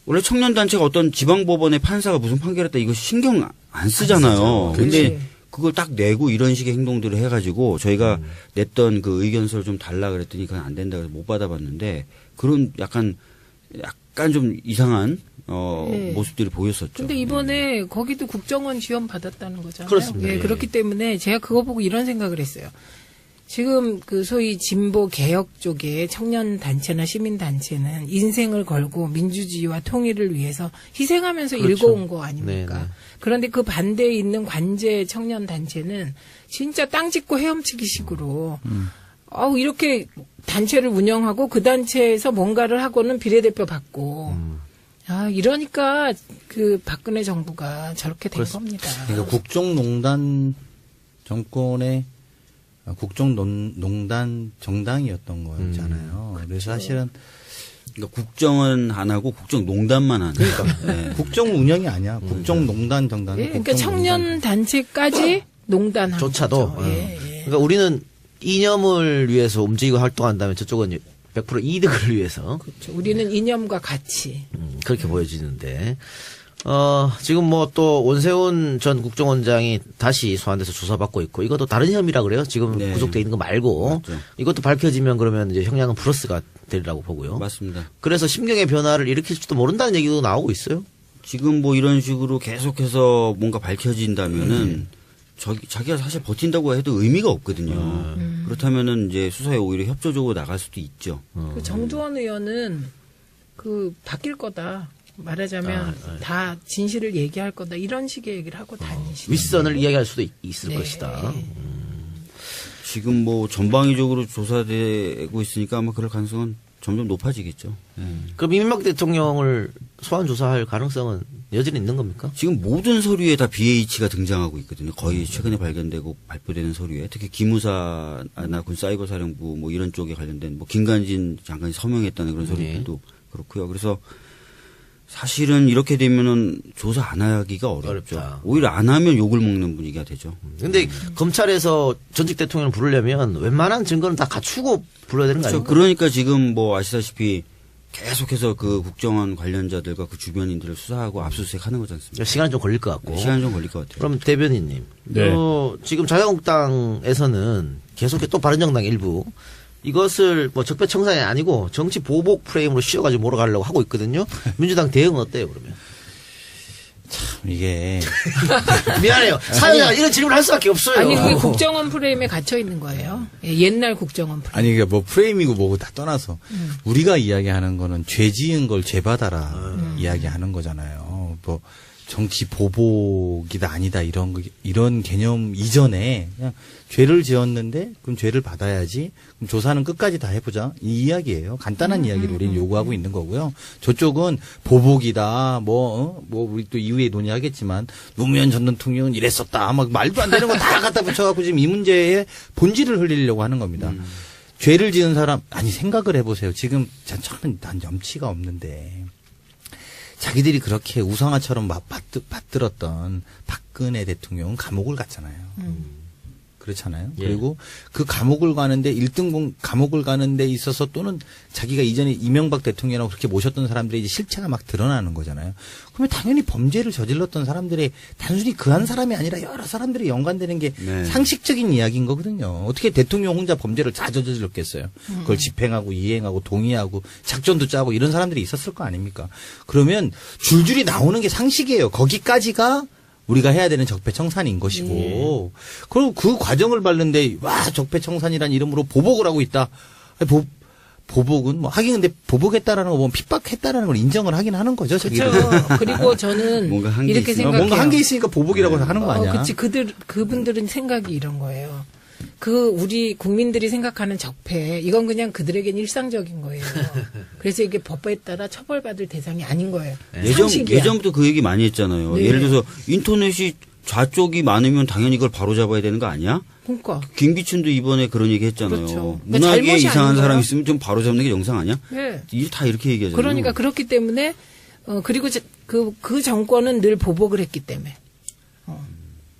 원래 청년단체가 어떤 지방법원의 판사가 무슨 판결했다 이거 신경 안 쓰잖아요. 근데 그걸 딱 내고 이런 식의 행동들을 해가지고 저희가 냈던 그 의견서를 좀 달라 그랬더니 그건 안 된다 그래서 못 받아봤는데 그런 약간 좀 이상한 모습들이 보였었죠. 근데 이번에 거기도 국정원 지원 받았다는 거잖아요. 그렇습니다. 예, 예. 그렇기 때문에 제가 그거 보고 이런 생각을 했어요. 지금 그 소위 진보 개혁 쪽에 청년 단체나 시민 단체는 인생을 걸고 민주주의와 통일을 위해서 희생하면서 그렇죠. 일궈온 거 아닙니까? 네네. 그런데 그 반대에 있는 관제 청년 단체는 진짜 땅 짚고 헤엄치기 식으로 이렇게 단체를 운영하고 그 단체에서 뭔가를 하고는 비례대표 받고 이러니까 그 박근혜 정부가 저렇게 된 겁니다. 그러니까 국정농단 정권의 국정농단 정당이었던 거잖아요. 그래서 사실은 그러니까 국정은 안 하고 국정농단만 하는. 그러니까 국정 운영이 아니야. 국정농단 정당이. 예, 그러니까 청년 단체까지 농단하는 조차도. 거죠. 예. 그러니까 우리는 이념을 위해서 움직이고 활동한다면 저쪽은 100% 이득을 위해서 그렇죠. 우리는 이념과 가치. 그렇게 보여지는데 지금 뭐 또 원세훈 전 국정원장이 다시 소환돼서 조사받고 있고 이것도 다른 혐의라 그래요. 지금 네. 구속돼 있는 거 말고 맞죠. 이것도 밝혀지면 그러면 이제 형량은 플러스가 되리라고 보고요. 맞습니다. 그래서 심경의 변화를 일으킬지도 모른다는 얘기도 나오고 있어요. 지금 뭐 이런 식으로 계속해서 뭔가 밝혀진다면은 자기가 사실 버틴다고 해도 의미가 없거든요. 그렇다면은 이제 수사에 오히려 협조적으로 나갈 수도 있죠. 그 정두원 의원은 그 바뀔 거다. 말하자면 다 진실을 얘기할 거다. 이런 식의 얘기를 하고 다니시죠. 윗선을 이야기할 수도 있을 네. 것이다. 지금 뭐 전방위적으로 조사되고 있으니까 아마 그럴 가능성은 점점 높아지겠죠. 그럼 이명박 대통령을 소환 조사할 가능성은 여전히 있는 겁니까? 지금 모든 서류에 다 BH가 등장하고 있거든요. 거의 최근에 발견되고 발표되는 서류에 특히 기무사나 군사이버사령부 뭐 이런 쪽에 관련된 뭐 김관진 장관이 서명했다는 그런 서류들도 그렇고요. 그래서 사실은 이렇게 되면은 조사 안 하기가 어렵죠. 어렵다. 오히려 안 하면 욕을 먹는 분위기가 되죠. 근데 검찰에서 전직 대통령을 부르려면 웬만한 증거는 다 갖추고 불러야 되는 거 그렇죠. 아닙니까? 그러니까 지금 뭐 아시다시피 계속해서 그 국정원 관련자들과 그 주변인들을 수사하고 압수수색하는 거지 않습니까? 시간이 좀 걸릴 것 같고. 시간 좀 걸릴 것 같아요. 그럼 대변인님, 네. 지금 자유한국당에서는 계속 또 바른정당 일부 이것을 뭐 적폐청산이 아니고 정치 보복 프레임으로 씌워가지고 몰아가려고 하고 있거든요. 민주당 대응은 어때요, 그러면? 이게 미안해요. 사회자가 이런 질문을 할 수밖에 없어요. 아니 그게 국정원 프레임에 갇혀 있는 거예요. 예, 옛날 국정원 프레임. 아니, 이게 뭐 프레임이고 뭐고 다 떠나서 우리가 이야기하는 거는 죄 지은 걸 죄받아라 이야기하는 거잖아요. 뭐 정치 보복이다 아니다 이런 개념 이전에 그냥 죄를 지었는데 그럼 죄를 받아야지. 그럼 조사는 끝까지 다 해보자 이 이야기예요. 간단한 이야기를 우리는 요구하고 있는 거고요. 저쪽은 보복이다 뭐 우리 또 이후에 논의하겠지만 노무현 전 대통령은 이랬었다 막 말도 안 되는 거 다 갖다 붙여갖고 지금 이 문제의 본질을 흘리려고 하는 겁니다. 죄를 지은 사람 아니 생각을 해보세요. 지금 저는 난 염치가 없는데. 자기들이 그렇게 우상화처럼 받들었던 박근혜 대통령은 감옥을 갔잖아요. 그렇잖아요. 예. 그리고 그 감옥을 가는데 1등 감옥을 가는 데 있어서 또는 자기가 이전에 이명박 대통령이라고 그렇게 모셨던 사람들의 이제 실체가 막 드러나는 거잖아요. 그러면 당연히 범죄를 저질렀던 사람들의 단순히 그 한 사람이 아니라 여러 사람들이 연관되는 게 네. 상식적인 이야기인 거거든요. 어떻게 대통령 혼자 범죄를 다 저질렀겠어요. 그걸 집행하고 이행하고 동의하고 작전도 짜고 이런 사람들이 있었을 거 아닙니까? 그러면 줄줄이 나오는 게 상식이에요. 거기까지가 우리가 해야 되는 적폐청산인 것이고, 그리고 그 과정을 밟는데, 적폐청산이라는 이름으로 보복을 하고 있다. 보복은 뭐, 하긴 근데 보복했다라는 거 보면 핍박했다라는 걸 인정을 하긴 하는 거죠, 자기들. 그렇죠. 그리고 저는 뭔가 한계 이렇게 있으면 생각해요. 뭔가 한계 있으니까 보복이라고 하는 거 아니야. 그치. 그분들은 생각이 이런 거예요. 우리 국민들이 생각하는 적폐, 이건 그냥 그들에겐 일상적인 거예요. 그래서 이게 법에 따라 처벌받을 대상이 아닌 거예요. 예전부터 그 얘기 많이 했잖아요. 네. 예를 들어서 인터넷이 좌쪽이 많으면 당연히 이걸 바로 잡아야 되는 거 아니야? 그러니까. 김기춘도 이번에 그런 얘기 했잖아요. 그렇죠. 문학에 잘못이 이상한 아닌 사람 거야. 있으면 좀 바로 잡는 게 정상 아니야? 네. 이게 다 이렇게 얘기하잖아요. 그러니까 그렇기 때문에 그리고 그 정권은 늘 보복을 했기 때문에.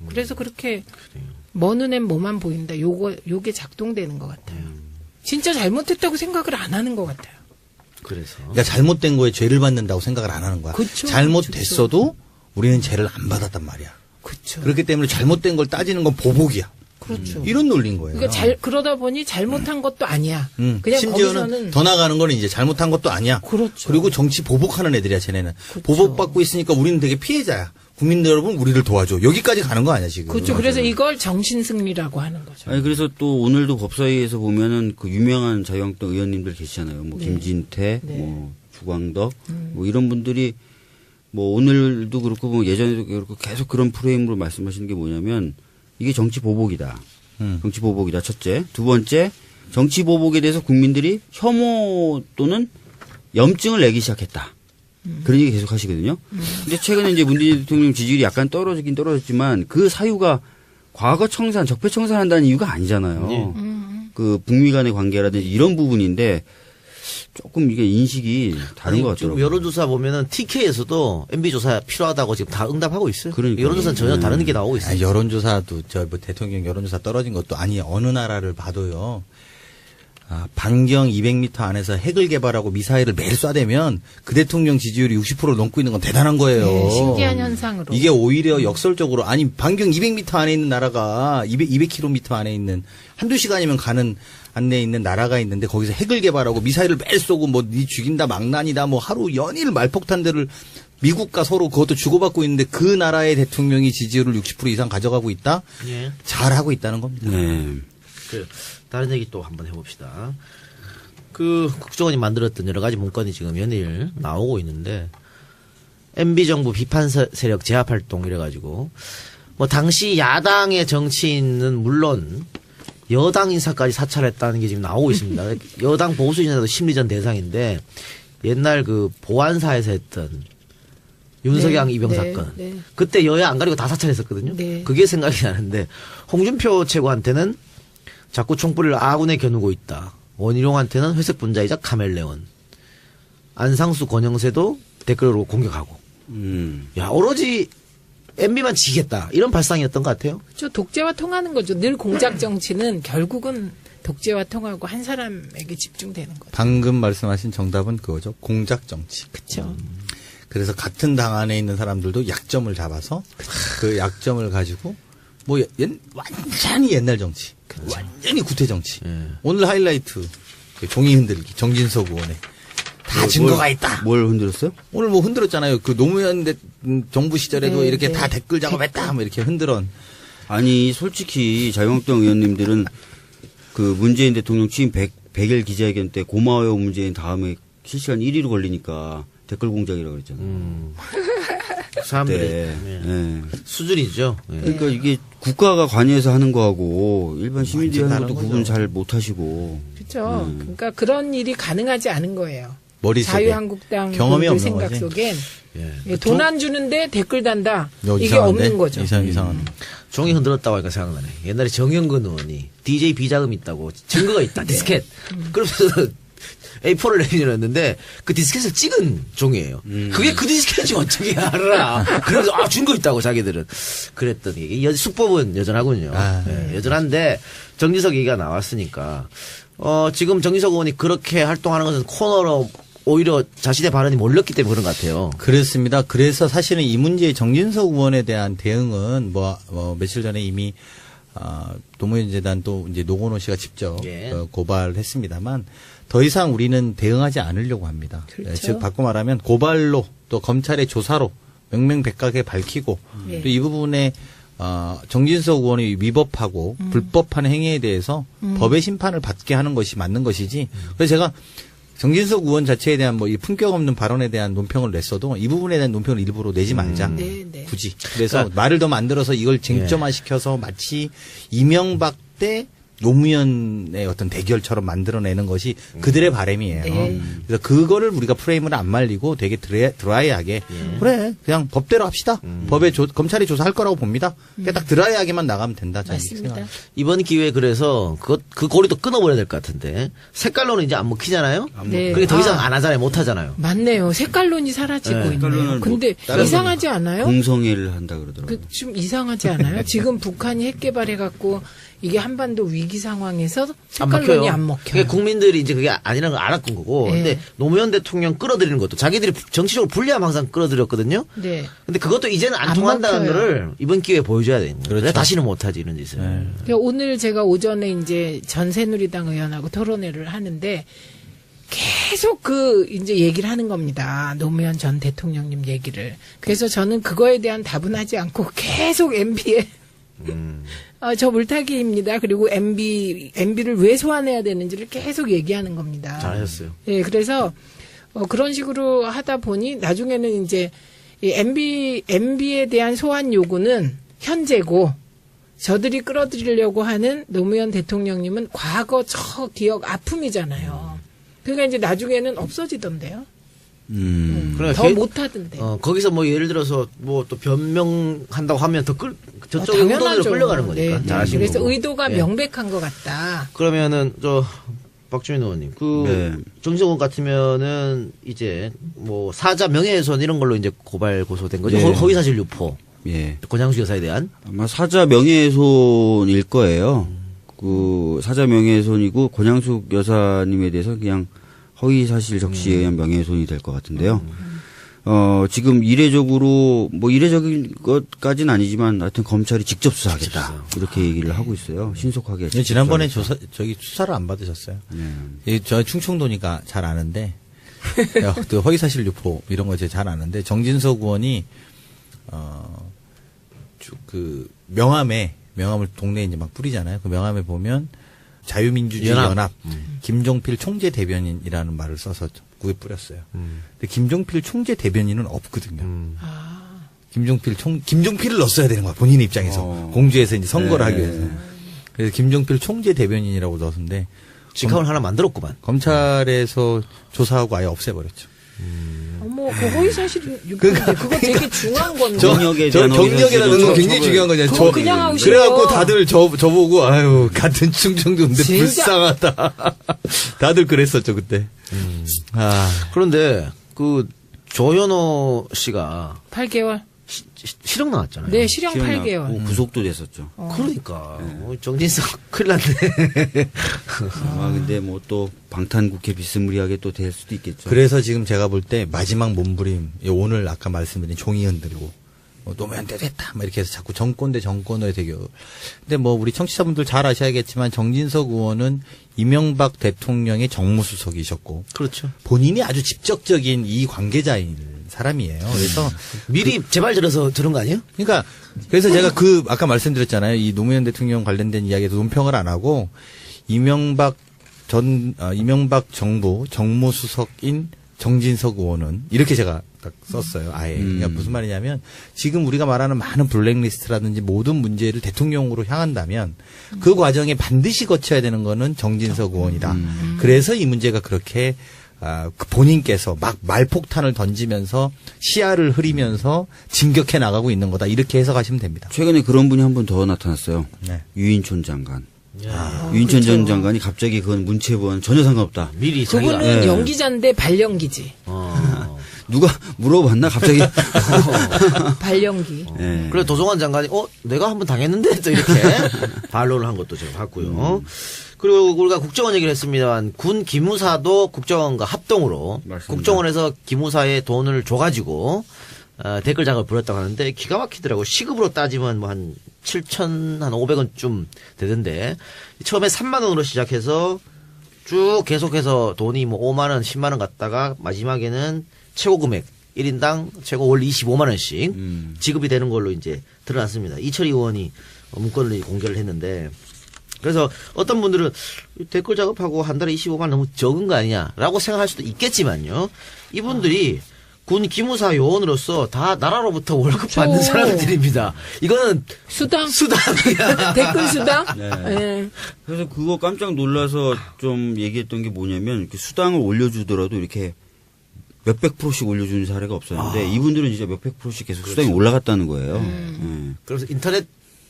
그래서 그렇게 뭐 눈엔 뭐만 보인다. 요게 작동되는 것 같아요. 진짜 잘못했다고 생각을 안 하는 것 같아요. 그래서 그러니까 잘못된 거에 죄를 받는다고 생각을 안 하는 거야. 그쵸, 잘못됐어도 우리는 죄를 안 받았단 말이야. 그렇죠. 그렇기 때문에 잘못된 걸 따지는 건 보복이야. 그렇죠. 이런 논리인 거예요. 그러니까 그러다 보니 잘못한 것도 아니야. 그냥 심지어는 거기서는 더 나가는 거는 이제 잘못한 것도 아니야. 그렇죠. 그리고 정치 보복하는 애들이야, 쟤네는. 그렇죠. 보복받고 있으니까 우리는 되게 피해자야. 국민들 여러분, 우리를 도와줘. 여기까지 가는 거 아니야, 지금. 그렇죠. 그래서 이걸 정신승리라고 하는 거죠. 아니 그래서 또 오늘도 법사위에서 보면은 그 유명한 자유한국당 의원님들 계시잖아요. 뭐 네. 김진태, 네. 뭐 주광덕, 뭐 이런 분들이 뭐 오늘도 그렇고 뭐 예전에도 그렇고 계속 그런 프레임으로 말씀하시는 게 뭐냐면 이게 정치 보복이다. 정치 보복이다. 첫째. 두 번째, 정치 보복에 대해서 국민들이 혐오 또는 염증을 내기 시작했다. 그런 얘기 계속 하시거든요. 근데 최근에 이제 문재인 대통령 지지율이 약간 떨어지긴 떨어졌지만 그 사유가 과거 청산, 적폐 청산한다는 이유가 아니잖아요. 그 북미 간의 관계라든지 이런 부분인데 조금 이게 인식이 다른 것 지금 같더라고요. 여론조사 보면은 TK에서도 MB 조사 필요하다고 지금 다 응답하고 있어요. 그러니까요. 여론조사는 전혀 다른 게 나오고 있어요. 여론조사도, 뭐 대통령 여론조사 떨어진 것도 아니, 어느 나라를 봐도요. 반경 200m 안에서 핵을 개발하고 미사일을 매일 쏴대면 그 대통령 지지율이 60%를 넘고 있는 건 대단한 거예요. 네, 신기한 현상으로. 이게 오히려 역설적으로, 아니, 반경 200m 안에 있는 나라가 200km 안에 있는 한두 시간이면 가는 안내에 있는 나라가 있는데 거기서 핵을 개발하고 미사일을 매일 쏘고 뭐 니 죽인다 망난이다 뭐 하루 연일 말폭탄들을 미국과 서로 그것도 주고받고 있는데 그 나라의 대통령이 지지율을 60% 이상 가져가고 있다? 예. 잘하고 있다는 겁니다. 네. 다른 얘기 또 한번 해봅시다. 국정원이 만들었던 여러 가지 문건이 지금 연일 나오고 있는데 MB 정부 비판 세력 제압 활동 이래가지고 뭐 당시 야당의 정치인은 물론 여당 인사까지 사찰했다는 게 지금 나오고 있습니다. 여당 보수 인사도 심리전 대상인데 옛날 그 보안사에서 했던 윤석양 네, 이병 네, 사건. 네. 그때 여야 안 가리고 다 사찰했었거든요. 네. 그게 생각이 나는데 홍준표 최고한테는 자꾸 총불을 아군에 겨누고 있다. 원희룡한테는 회색 분자이자 카멜레온. 안상수 권영세도 댓글로 공격하고. 야, 오로지 MB만 지겠다. 이런 발상이었던 것 같아요. 그렇죠. 독재와 통하는 거죠. 늘 공작 정치는 결국은 독재와 통하고 한 사람에게 집중되는 거죠. 방금 말씀하신 정답은 그거죠. 공작 정치. 그렇죠. 그래서 같은 당 안에 있는 사람들도 약점을 잡아서 그 약점을 가지고 뭐 완전히 옛날 정치. 완전히 구태 정치. 오늘 하이라이트 그 종이 흔들기 정진석 의원의 다 증거가 있다. 뭘 흔들었어요? 오늘 뭐 흔들었잖아요. 그 노무현 정부 시절에도 네, 이렇게 네. 다 댓글 작업했다. 뭐 이렇게 흔들은. 아니 솔직히 자유한국당 의원님들은 그 문재인 대통령 취임 100일 기자회견 때 고마워요 문재인 다음에 실시간 1위로 걸리니까 댓글 공작이라고 그랬잖아요. 사람들이 네. 네. 수준이죠. 예. 그러니까 이게 국가가 관여해서 하는 거하고 일반 시민들이 하는 다른 것도 거죠. 구분 잘 못하시고. 그렇죠. 그러니까 그런 일이 가능하지 않은 거예요. 머릿속에. 자유한국당 경험이 분들 없는 생각 거지. 속엔 예. 돈 안 주는데 댓글 단다. 이게 이상한데? 없는 거죠. 이상한. 종이 흔들었다고 하니까 생각나네. 옛날에 정영근 의원이 DJ 비자금 있다고 증거가 있다. 디스켓. 그러면서 A4를 내밀었는데 그 디스켓을 찍은 종이에요. 그게 그 디스켓인지 어떻게 알아. 그래서 증거 있다고 자기들은. 그랬더니 수법은 여전하군요. 예, 여전한데 정진석 얘기가 나왔으니까 지금 정진석 의원이 그렇게 활동하는 것은 코너로 오히려 자신의 발언이 몰렸기 때문에 그런 것 같아요. 그렇습니다. 그래서 사실은 이 문제의 정진석 의원에 대한 대응은 며칠 전에 이미 노무현 재단도 이제 노건호 씨가 직접 예. 고발했습니다만 더 이상 우리는 대응하지 않으려고 합니다. 그렇죠. 즉 바꿔 말하면 고발로 또 검찰의 조사로 명명백각에 밝히고 예. 또 이 부분에 정진석 의원이 위법하고 불법한 행위에 대해서 법의 심판을 받게 하는 것이 맞는 것이지. 그래서 제가 정진석 의원 자체에 대한 뭐 이 품격 없는 발언에 대한 논평을 냈어도 이 부분에 대한 논평을 일부러 내지 말자. 네, 네. 굳이. 그래서 말을 더 만들어서 이걸 쟁점화시켜서 마치 이명박 때 노무현의 어떤 대결처럼 만들어내는 것이 그들의 바람이에요. 그래서 그거를 우리가 프레임을 안 말리고 되게 드라이하게 그래 그냥 법대로 합시다. 법에 검찰이 조사할 거라고 봅니다. 그냥 딱 드라이하게만 나가면 된다. 저는 맞습니다. 생각합니다. 이번 기회에 그래서 그 고리도 끊어버려야 될 것 같은데 색깔론은 이제 안 먹히잖아요. 네. 그게 더 이상 안 하잖아요. 못 하잖아요. 맞네요. 색깔론이 사라지고 있네요. 색깔론은 근데 뭐 이상하지 않아요? 공성회를 한다 그러더라고요. 좀 이상하지 않아요? 지금 북한이 핵 개발해갖고 이게 한반도 위기 상황에서 색깔론이 안 먹혀요. 그게 국민들이 이제 그게 아니라는 걸 알았던 거고. 네. 근데 노무현 대통령 끌어들이는 것도 자기들이 정치적으로 불리하면 항상 끌어들였거든요. 네. 근데 그것도 이제는 안 안 통한다는 먹혀요. 거를 이번 기회에 보여줘야 되는 거예요. 그렇죠. 다시는 못하지 이런 짓을. 그러니까 오늘 제가 오전에 이제 전 새누리당 의원하고 토론회를 하는데 계속 이제 얘기를 하는 겁니다. 노무현 전 대통령님 얘기를. 그래서 저는 그거에 대한 답은 하지 않고 계속 MB에 저 물타기입니다. 그리고 MB를 왜 소환해야 되는지를 계속 얘기하는 겁니다. 잘하셨어요. 예, 그래서 그런 식으로 하다 보니 나중에는 이제 이 MB에 대한 소환 요구는 현재고 저들이 끌어들이려고 하는 노무현 대통령님은 과거 저 기억 아픔이잖아요. 그러니까 이제 나중에는 없어지던데요. 그러니까 더 못하던데. 거기서 뭐 예를 들어서 뭐 또 변명한다고 하면 더 저쪽 의도대로 당연하죠. 끌려가는 거니까. 네. 잘하신 그래서 거고. 의도가 예. 명백한 것 같다. 그러면은 박주민 의원님 정성원 같으면은 이제 뭐 사자 명예훼손 이런 걸로 이제 고발 고소된 거죠. 네. 허위사실 유포. 예. 권양수 여사에 대한. 아마 사자 명예훼손일 거예요. 그 사자 명예훼손이고 권양숙 여사님에 대해서 그냥 허위 사실 적시에 의한 명예훼손이 될 것 같은데요. 지금 이례적으로 뭐 이례적인 것까지는 아니지만 하여튼 검찰이 직접 수사하겠다 이렇게 얘기를 하고 있어요. 신속하게. 직접 지난번에 수사하겠다. 수사를 안 받으셨어요. 네. 저 충청도니까 잘 아는데 그 허위사실 유포 이런 거 잘 아는데 정진석 의원이 그 명함을 동네에 이제 막 뿌리잖아요. 그 명함에 보면 자유민주주의 연합 김종필 총재 대변인이라는 말을 써서 그에 뿌렸어요. 근데 김종필 총재 대변인은 없거든요. 김종필을 넣었어야 되는 거야 본인 입장에서 공주에서 이제 선거를 하기 위해서. 그래서 김종필 총재 대변인이라고 넣었는데 직함을 하나 만들었구만. 검찰에서 조사하고 아예 없애버렸죠. 어머, 그 허위사실 유포인데 그거 되게 중요한 건데. 경력에 대한 경력에다 넣는 거 굉장히 처벌. 중요한 거잖아요. 그거 그냥 하고 싶어요. 그래갖고 다들 저보고 아유 같은 충청도인데 진짜. 불쌍하다. 다들 그랬었죠 그때. 그런데 그 조현호 씨가 8개월. 실형 나왔잖아요. 네, 실형 실형 8개월. 나왔고 구속도 됐었죠. 그러니까 정진석 큰일 났네. 아마 근데 뭐 또 방탄국회 비스무리하게 또 될 수도 있겠죠. 그래서 지금 제가 볼 때 마지막 몸부림 오늘 아까 말씀드린 종이 흔들고 노무현 때 됐다 막 이렇게 해서 자꾸 정권 대 정권의 대결. 근데 뭐 우리 청취자분들 잘 아셔야겠지만 정진석 의원은 이명박 대통령의 정무수석이셨고 그렇죠. 본인이 아주 직접적인 이 관계자인 사람이에요. 그래서 미리 제발 들어서 들은 거 아니에요? 그러니까 그래서 제가 아까 말씀드렸잖아요. 이 노무현 대통령 관련된 이야기에서 논평을 안 하고 이명박 정부 정무수석인 정진석 의원은 이렇게 제가 딱 썼어요. 아예. 그러니까 무슨 말이냐면 지금 우리가 말하는 많은 블랙리스트라든지 모든 문제를 대통령으로 향한다면 그 과정에 반드시 거쳐야 되는 거는 정진석 의원이다. 그래서 이 문제가 그렇게 본인께서 막 말폭탄을 던지면서 시야를 흐리면서 진격해 나가고 있는 거다. 이렇게 해석하시면 됩니다. 최근에 그런 분이 한 분 더 나타났어요. 네. 유인촌 장관. 유인촌 전 장관이 갑자기 그건 문체부와는 전혀 상관없다. 미리 자기가. 그분은 네. 연기자인데 발연기지. 누가 물어봤나 갑자기. 발연기. 네. 그래 도종환 장관이 내가 한번 당했는데 또 이렇게 반론을 한 것도 제가 봤고요. 그리고 우리가 국정원 얘기를 했습니다만 군 기무사도 국정원과 합동으로 맞습니다. 국정원에서 기무사에 돈을 줘가지고 댓글장을 부렸다고 하는데 기가 막히더라고. 시급으로 따지면 뭐 한 7,500원쯤 되던데 처음에 3만 원으로 시작해서 쭉 계속해서 돈이 뭐 5만 원, 10만 원 갔다가 마지막에는 최고 금액 1인당 최고 월 25만 원씩 지급이 되는 걸로 이제 드러났습니다. 이철희 의원이 문건을 공개를 했는데 그래서 어떤 분들은 댓글 작업하고 한 달에 25만 원 너무 적은 거 아니냐라고 생각할 수도 있겠지만요. 이분들이 군 기무사 요원으로서 다 나라로부터 월급 받는 사람들입니다. 이거는 수당이야. 댓글 수당? 네. 네. 그래서 그거 깜짝 놀라서 좀 얘기했던 게 뭐냐면 이렇게 수당을 올려주더라도 이렇게 몇백 프로씩 올려주는 사례가 없었는데 이분들은 진짜 몇백 프로씩 계속 수당이 올라갔다는 거예요. 네. 그래서 인터넷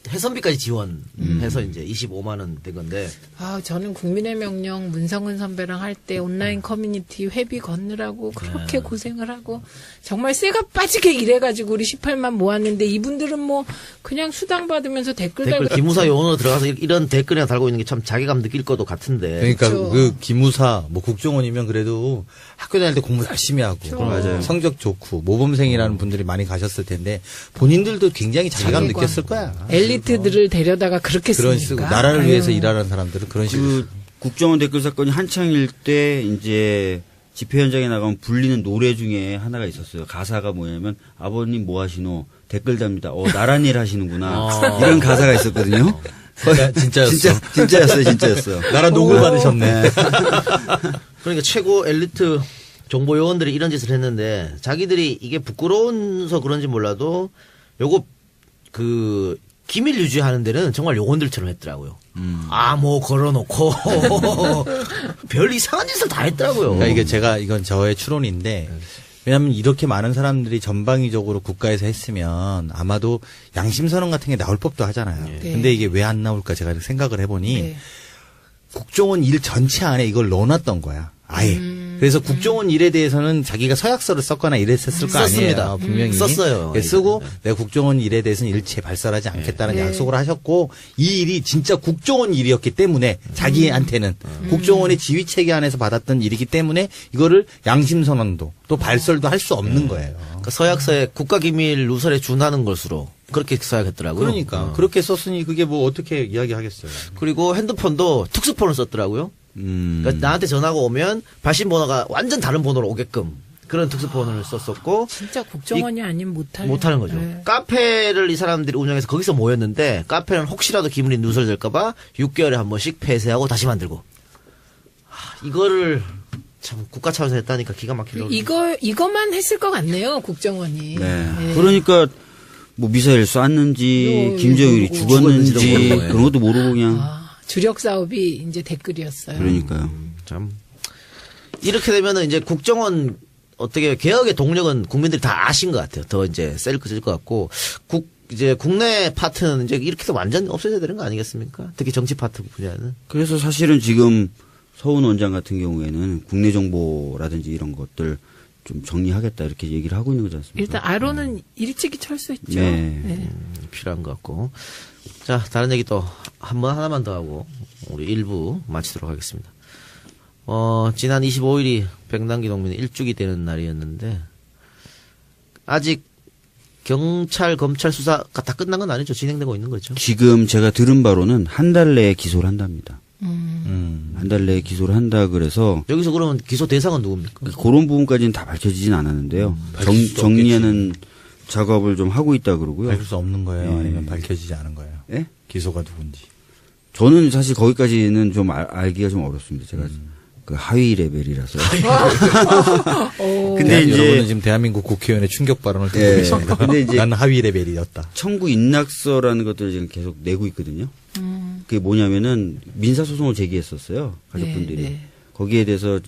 해선비까지 지원해서 이제 25만 원 된 건데. 저는 국민의 명령 문성은 선배랑 할 때 온라인 커뮤니티 회비 걷느라고 그렇게 고생을 하고 정말 쇠가 빠지게 일해가지고 우리 18만 모았는데 이분들은 뭐 그냥 수당 받으면서 댓글 달고 기무사 요원으로 들어가서 이런 댓글이나 달고 있는 게 참 자괴감 느낄 것도 같은데. 그러니까 그렇죠. 그 기무사 뭐 국정원이면 그래도 학교 다닐 때 공부 열심히 하고 맞아요. 성적 좋고 모범생이라는 분들이 많이 가셨을 텐데 본인들도 굉장히 자괴감 자괴감. 느꼈을 거야. 엘리트들을 데려다가 그렇게 그런 쓰니까. 식으로 나라를 위해서 일하는 사람들은 그런 식으로. 그 국정원 댓글 사건이 한창일 때 이제 집회 현장에 나가면 불리는 노래 중에 하나가 있었어요. 가사가 뭐냐면 아버님 뭐 하시노 댓글 답니다. 나란 일 하시는구나. 이런 가사가 있었거든요. 진짜였어. 진짜였어요. 나라 녹을 받으셨네. 그러니까 최고 엘리트 정보 요원들이 이런 짓을 했는데 자기들이 이게 부끄러워서 그런지 몰라도 요거 그 기밀 유지하는 데는 정말 요원들처럼 했더라고요. 뭐 걸어놓고 별 이상한 짓을 다 했더라고요. 그러니까 이건 저의 추론인데 왜냐하면 이렇게 많은 사람들이 전방위적으로 국가에서 했으면 아마도 양심선언 같은 게 나올 법도 하잖아요. 네. 근데 이게 왜 안 나올까 제가 생각을 해보니 네. 국정원 일 전체 안에 이걸 넣어놨던 거야. 아예. 그래서 국정원 일에 대해서는 자기가 서약서를 썼거나 이랬었을 거 썼습니다. 아니에요. 분명히. 썼어요. 쓰고 내가 국정원 일에 대해서는 일체 발설하지 않겠다는 네. 약속을 하셨고 이 일이 진짜 국정원 일이었기 때문에 자기한테는 국정원의 지휘체계 안에서 받았던 일이기 때문에 이거를 양심선언도 또 발설도 할 수 없는 거예요. 그러니까 서약서에 국가기밀 누설에 준하는 것으로 그렇게 서약했더라고요. 그러니까 그렇게 썼으니 그게 뭐 어떻게 이야기하겠어요. 그리고 핸드폰도 특수폰을 썼더라고요. 그러니까 나한테 전화가 오면 발신 번호가 완전 다른 번호로 오게끔 그런 특수폰을 썼었고 진짜 국정원이 아니면 못하는 거죠. 네. 카페를 이 사람들이 운영해서 거기서 모였는데 카페는 혹시라도 기밀이 누설될까봐 6개월에 한 번씩 폐쇄하고 다시 만들고 이거를 참 국가 차원에서 했다니까 기가 막히게 이것만 했을 것 같네요, 국정원이. 네. 네. 그러니까 뭐 미사일 쐈는지 김정일이 죽었는지도 죽었는지 모르고, 그런 것도 모르고 그냥 주력 사업이 이제 댓글이었어요. 그러니까요. 참 이렇게 되면은 이제 국정원 어떻게 개혁의 동력은 국민들이 다 아신 것 같아요. 더 이제 셀 것 같고 이제 국내 파트는 이제 이렇게 해서 완전 없어져야 되는 거 아니겠습니까? 특히 정치 파트 분야는. 그래서 사실은 지금 서훈 원장 같은 경우에는 국내 정보라든지 이런 것들 좀 정리하겠다 이렇게 얘기를 하고 있는 거지 않습니까? 일단 아로는 일찍이 철수했죠. 네. 네. 필요한 것 같고. 자, 다른 얘기 또 하나만 더 하고 우리 1부 마치도록 하겠습니다. 지난 25일이 백남기 농민의 일주기 되는 날이었는데 아직 경찰, 검찰 수사가 다 끝난 건 아니죠? 진행되고 있는 거죠? 지금 제가 들은 바로는 한 달 내에 기소를 한답니다. 한 달 내에 기소를 한다 그래서 여기서 그러면 기소 대상은 누굽니까? 그런 부분까지는 다 밝혀지진 않았는데요. 밝힐 수도 정리하는 작업을 좀 하고 있다 그러고요. 밝힐 수 없는 거예요? 아니면 밝혀지지 않은 거예요? 예? 기소가 누군지. 저는 사실 거기까지는 좀 알기가 좀 어렵습니다. 제가 그 하위 레벨이라서. 근데 이제 여러분은 지금 대한민국 국회의원의 충격 발언을 듣고 예. 계십니다. 근데 이제 난 하위 레벨이었다. 청구 인락서라는 것들을 지금 계속 내고 있거든요. 그게 뭐냐면은 민사소송을 제기했었어요. 가족분들이. 네, 네. 거기에 대해서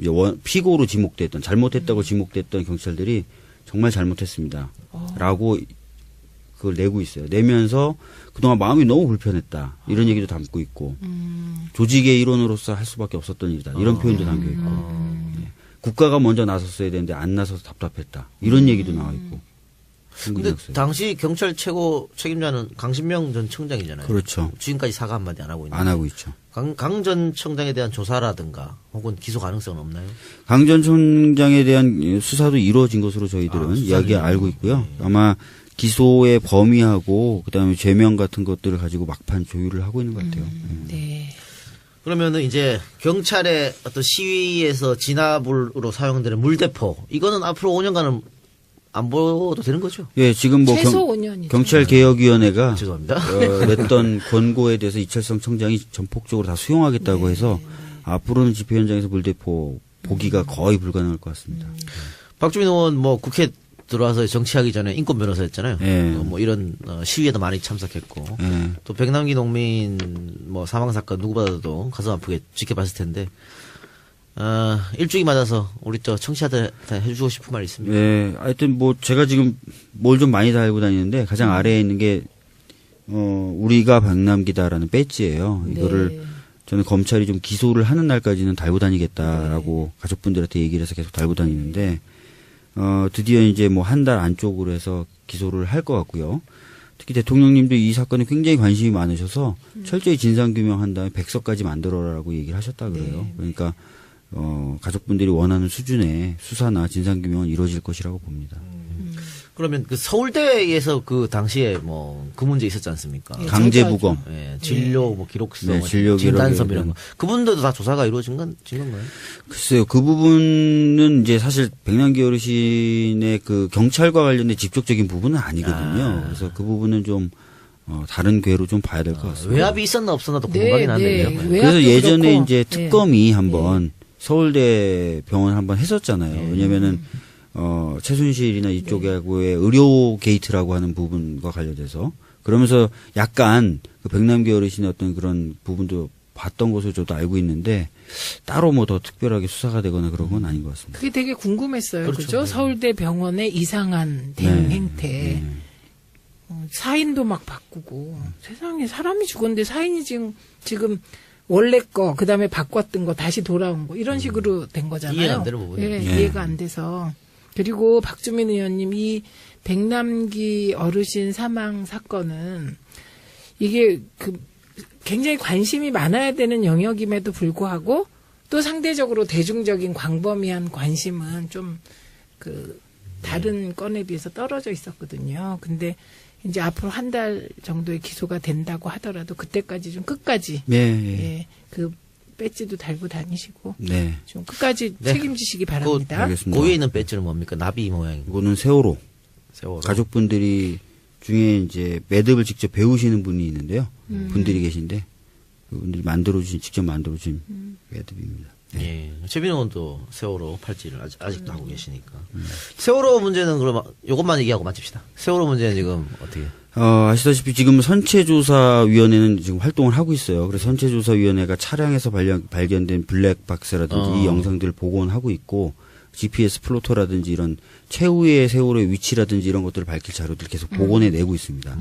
이제 피고로 지목됐던 잘못했다고 지목됐던 경찰들이 정말 잘못했습니다. 라고 그걸 내고 있어요. 내면서 그동안 마음이 너무 불편했다. 이런 얘기도 담고 있고 조직의 일원으로서 할 수밖에 없었던 일이다. 이런 표현도 담겨 있고 네. 국가가 먼저 나섰어야 되는데 안 나서서 답답했다. 이런 얘기도 나와 있고. 근데 당시 경찰 최고 책임자는 강신명 전 청장이잖아요. 그렇죠. 지금까지 사과 한마디 안 하고 있는. 안 하고 있죠. 강 전 청장에 대한 조사라든가 혹은 기소 가능성은 없나요? 강 전 총장에 대한 수사도 이루어진 것으로 저희들은 이야기 알고 있고요. 아마 기소의 범위하고 그다음에 죄명 같은 것들을 가지고 막판 조율을 하고 있는 것 같아요. 네. 그러면은 이제 경찰의 어떤 시위에서 진압으로 사용되는 물대포 이거는 앞으로 5년간은 안 보도 되는 거죠? 예, 지금 뭐 최소 5년이죠. 경찰개혁위원회가 죄송합니다. 냈던 권고에 대해서 이철성 청장이 전폭적으로 다 수용하겠다고 해서 앞으로는 집회 현장에서 물대포 보기가 거의 불가능할 것 같습니다. 박주민 의원 뭐 국회 들어와서 정치하기 전에 인권 변호사였잖아요. 예. 뭐 이런 시위에도 많이 참석했고 예. 또 백남기 농민 뭐 사망 사건 누구보다도 가슴 아프게 지켜봤을 텐데 일주기 맞아서 우리 저 청취자들한테 해주고 싶은 말이 있습니다. 네, 하여튼 뭐 제가 지금 뭘 좀 많이 달고 다니는데 가장 아래에 있는 게 우리가 백남기다라는 배지예요. 이거를 네. 저는 검찰이 좀 기소를 하는 날까지는 달고 다니겠다라고 가족분들한테 얘기를 해서 계속 달고 다니는데 드디어 이제 뭐 한 달 안쪽으로 해서 기소를 할 것 같고요. 특히 대통령님도 이 사건에 굉장히 관심이 많으셔서 철저히 진상규명한 다음에 백서까지 만들어라라고 얘기를 하셨다 그래요. 네. 그러니까 가족분들이 원하는 수준의 수사나 진상규명은 이루어질 것이라고 봅니다. 그러면 그 서울대에서 그 당시에 뭐 그 문제 있었지 않습니까? 예, 강제부검. 예, 진료 뭐 기록서, 네, 뭐 진료 진단서 기록에 이런 거. 그분들도 다 조사가 이루어진 건가요? 글쎄요, 그 부분은 이제 사실 백남기 어르신의 그 경찰과 관련된 직접적인 부분은 아니거든요. 그래서 그 부분은 좀 다른 궤로 좀 봐야 될 것 같습니다. 외압이 있었나 없었나도 네, 궁금하긴 네. 한데요. 외압도 그래서 예전에 그렇고, 이제 네. 특검이 한번 서울대 병원 한번 했었잖아요. 왜냐면은 최순실이나 이쪽하고의 의료 게이트라고 하는 부분과 관련돼서 그러면서 약간 그 백남기 어르신의 어떤 그런 부분도 봤던 것으로 저도 알고 있는데 따로 뭐 더 특별하게 수사가 되거나 그런 건 아닌 것 같습니다. 그게 되게 궁금했어요. 그렇죠. 그죠? 네. 서울대 병원의 이상한 대응 행태. 사인도 막 바꾸고. 세상에 사람이 죽었는데 사인이 지금 원래 거, 그 다음에 바꿨던 거 다시 돌아온 거, 이런 식으로 된 거잖아요. 이해가 안 되는 부분이에요. 예, 네. 이해가 안 돼서. 그리고 박주민 의원님, 이 백남기 어르신 사망 사건은 이게 굉장히 관심이 많아야 되는 영역임에도 불구하고 또 상대적으로 대중적인 광범위한 관심은 좀 다른 건에 비해서 떨어져 있었거든요. 근데 이제 앞으로 한 달 정도의 기소가 된다고 하더라도 그때까지 좀 끝까지 네, 그 배지도 달고 다니시고 네. 좀 끝까지 네. 책임지시기 바랍니다. 알겠습니다. 고위에 있는 배지는 뭡니까? 나비 모양. 이거는 세월호. 세월호. 가족분들이 중에 이제 매듭을 직접 배우시는 분이 있는데요. 분들이 계신데 그분들이 직접 만들어주신 매듭입니다. 예. 최빈 의원도 세월호 팔찌를 아직도 하고 계시니까. 세월호 문제는 그러면 요것만 얘기하고 마칩시다. 세월호 문제는 지금 어떻게? 아시다시피 지금 선체조사위원회는 지금 활동을 하고 있어요. 그래서 선체조사위원회가 차량에서 발견된 블랙박스라든지 이 영상들을 복원하고 있고 GPS 플로터라든지 이런 최후의 세월호의 위치라든지 이런 것들을 밝힐 자료들을 계속 복원해 내고 있습니다.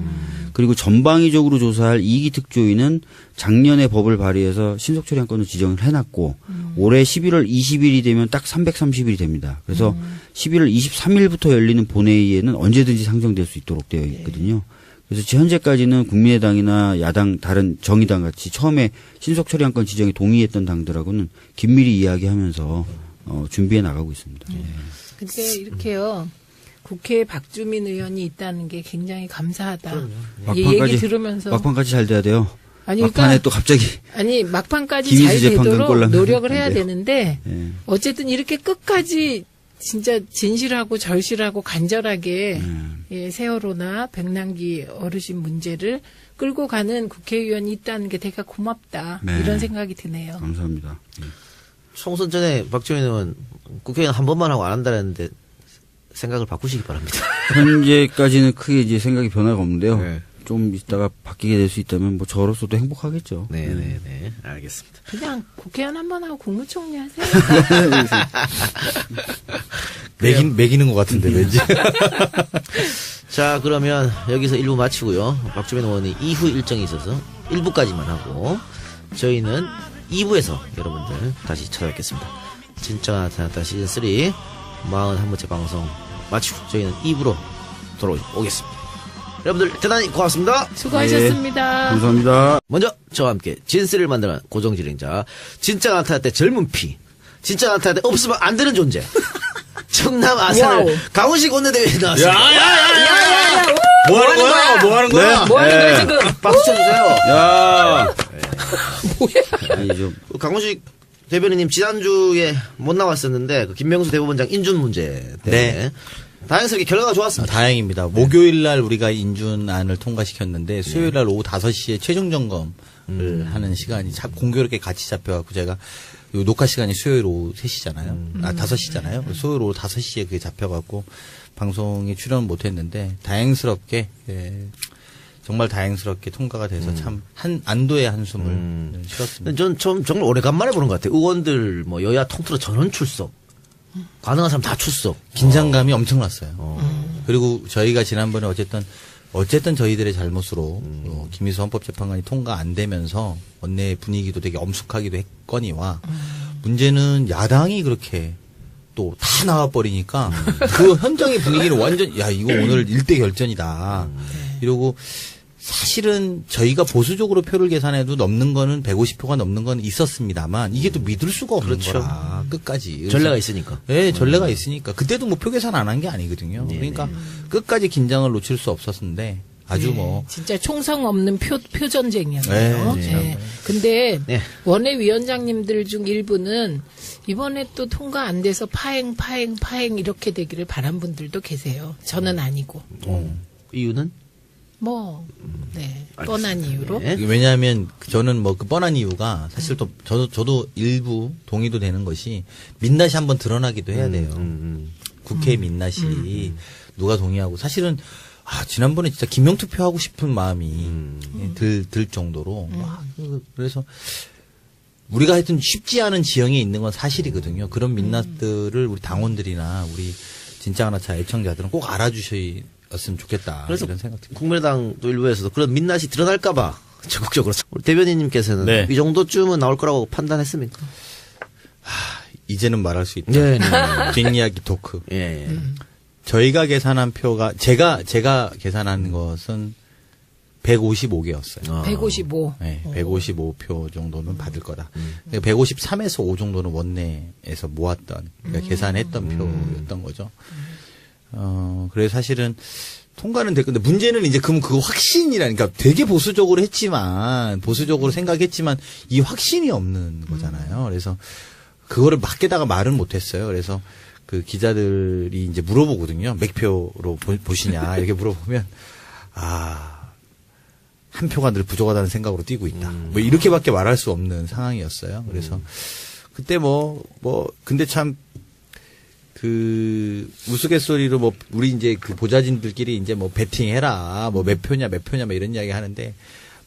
그리고 전방위적으로 조사할 이기 특조위는 작년에 법을 발의해서 신속처리 건을 지정을 해놨고 올해 11월 20일이 되면 딱 330일이 됩니다. 그래서 11월 23일부터 열리는 본회의에는 언제든지 상정될 수 있도록 되어 있거든요. 그래서 현재까지는 국민의당이나 야당 다른 정의당 같이 처음에 신속처리 건 지정에 동의했던 당들하고는 긴밀히 이야기하면서 준비해 나가고 있습니다. 근데 이렇게요. 국회에 박주민 의원이 있다는 게 굉장히 감사하다. 이 얘기 들으면서 막판까지 잘 돼야 돼요. 아니, 막판에 그러니까 또 갑자기 막판까지 기미수 잘 재판 되도록 건걸로 노력을 해야 하는데요. 되는데 예. 어쨌든 이렇게 끝까지 진짜 진실하고 절실하고 간절하게 예, 세월호나 백남기 어르신 문제를 끌고 가는 국회의원이 있다는 게 되게 고맙다. 네. 이런 생각이 드네요. 감사합니다. 총선 전에 박주민 의원 국회의원 한 번만 하고 안 한다는데 생각을 바꾸시기 바랍니다. 현재까지는 크게 이제 생각이 변화가 없는데요. 네. 좀 있다가 바뀌게 될 수 있다면 뭐 저로서도 행복하겠죠. 네네네. 알겠습니다. 그냥 국회의원 한 번 하고 국무총리 하세요. 매기는 것 같은데 왠지. 자, 그러면 여기서 1부 마치고요. 박주민 의원이 이후 일정이 있어서 1부까지만 하고 저희는 2부에서 여러분들 다시 찾아뵙겠습니다. 진짜가 나타났다 시즌3 41번째 방송 마치고 저희는 2부로 돌아오겠습니다. 여러분들 대단히 고맙습니다. 수고하셨습니다. 감사합니다. 먼저 저와 함께 진스를 만드는 고정진행자 진짜가 나타날 때 젊은 피 진짜가 나타날 때 없으면 안 되는 존재 청남 아산을 와우. 강훈식 원내대회에 나왔습니다. 뭐 하는 거야? 뭐 하는 거야? 뭐 하는 거야, 지금? 박수 쳐주세요. 야, 아니 좀 강훈식 대변인님 지난주에 못 나왔었는데 그 김명수 대법원장 인준 문제 때문에 네. 다행스럽게 결과가 좋았습니다. 다행입니다. 목요일 날 우리가 인준안을 통과시켰는데 수요일 날 오후 5시에 최종 점검 하는 시간이 공교롭게 같이 잡혀갖고 제가 요 녹화 시간이 수요일 오후 3시잖아요. 5시잖아요. 수요일 오후 5시에 그게 잡혀갖고 방송에 출연을 못했는데 다행스럽게 정말 다행스럽게 통과가 돼서 참 안도의 한숨을 쉬었습니다. 전 정말 오래간만에 보는 것 같아요. 의원들 뭐 여야 통틀어 전원 출석. 가능한 사람 다 출석. 긴장감이 엄청났어요. 그리고 저희가 지난번에 어쨌든 저희들의 잘못으로 김희수 헌법재판관이 통과 안 되면서 원내 분위기도 되게 엄숙하기도 했거니와 문제는 야당이 그렇게 또 다 나와버리니까 그 현장의 분위기는 완전 야 이거 오늘 1대 결전이다 이러고 사실은 저희가 보수적으로 표를 계산해도 넘는 거는 150표가 넘는 건 있었습니다만 이게 또 믿을 수가 없는 거라 끝까지 전례가 있으니까. 네, 전례가 있으니까 그때도 뭐 표 계산 안 한 게 아니거든요. 그러니까 끝까지 긴장을 놓칠 수 없었는데 아주 뭐 진짜 총성 없는 표 전쟁이었네요. 네, 네. 근데 네. 원외위원장님들 중 일부는 이번에 또 통과 안 돼서 파행 이렇게 되기를 바란 분들도 계세요. 저는 아니고. 이유는? 뻔한 이유로. 네. 왜냐하면 저는 뭐 그 뻔한 이유가 사실 또 저도 일부 동의도 되는 것이 민낯이 한번 드러나기도 해야 돼요. 국회 민낯이 누가 동의하고 사실은 지난번에 진짜 기명투표 하고 싶은 마음이 들 정도로 그래서 우리가 하여튼 쉽지 않은 지형에 있는 건 사실이거든요. 그런 민낯들을 우리 당원들이나 우리 진짜 하나차 애청자들은 꼭 알아주셨으면 좋겠다. 그래서 이런 생각 듭니다. 국민의당도 일부에서도 그런 민낯이 드러날까봐 적극적으로. 우리 대변인님께서는 네. 이 정도쯤은 나올 거라고 판단했습니까? 이제는 말할 수 있다. 네. 뒷이야기 토크. 예. 저희가 계산한 표가 제가 계산한 것은 155개였어요. 155. 네, 155표 정도는 받을 거다. 153에서 5 정도는 원내에서 모았던, 그러니까 계산했던 표였던 거죠. 그래서 사실은 통과는 됐건데 문제는 이제 그거 확신이라니까 되게 보수적으로 생각했지만 이 확신이 없는 거잖아요. 그래서 그거를 밖에다가 말은 못했어요. 그래서 그 기자들이 이제 물어보거든요. 몇 표로 보시냐 이렇게 물어보면 한 표가 늘 부족하다는 생각으로 뛰고 있다. 뭐 이렇게밖에 말할 수 없는 상황이었어요. 그래서 그때 근데 참 그 우스갯소리로 우리 이제 그 보좌진들끼리 이제 배팅해라 몇 표냐 뭐 이런 이야기 하는데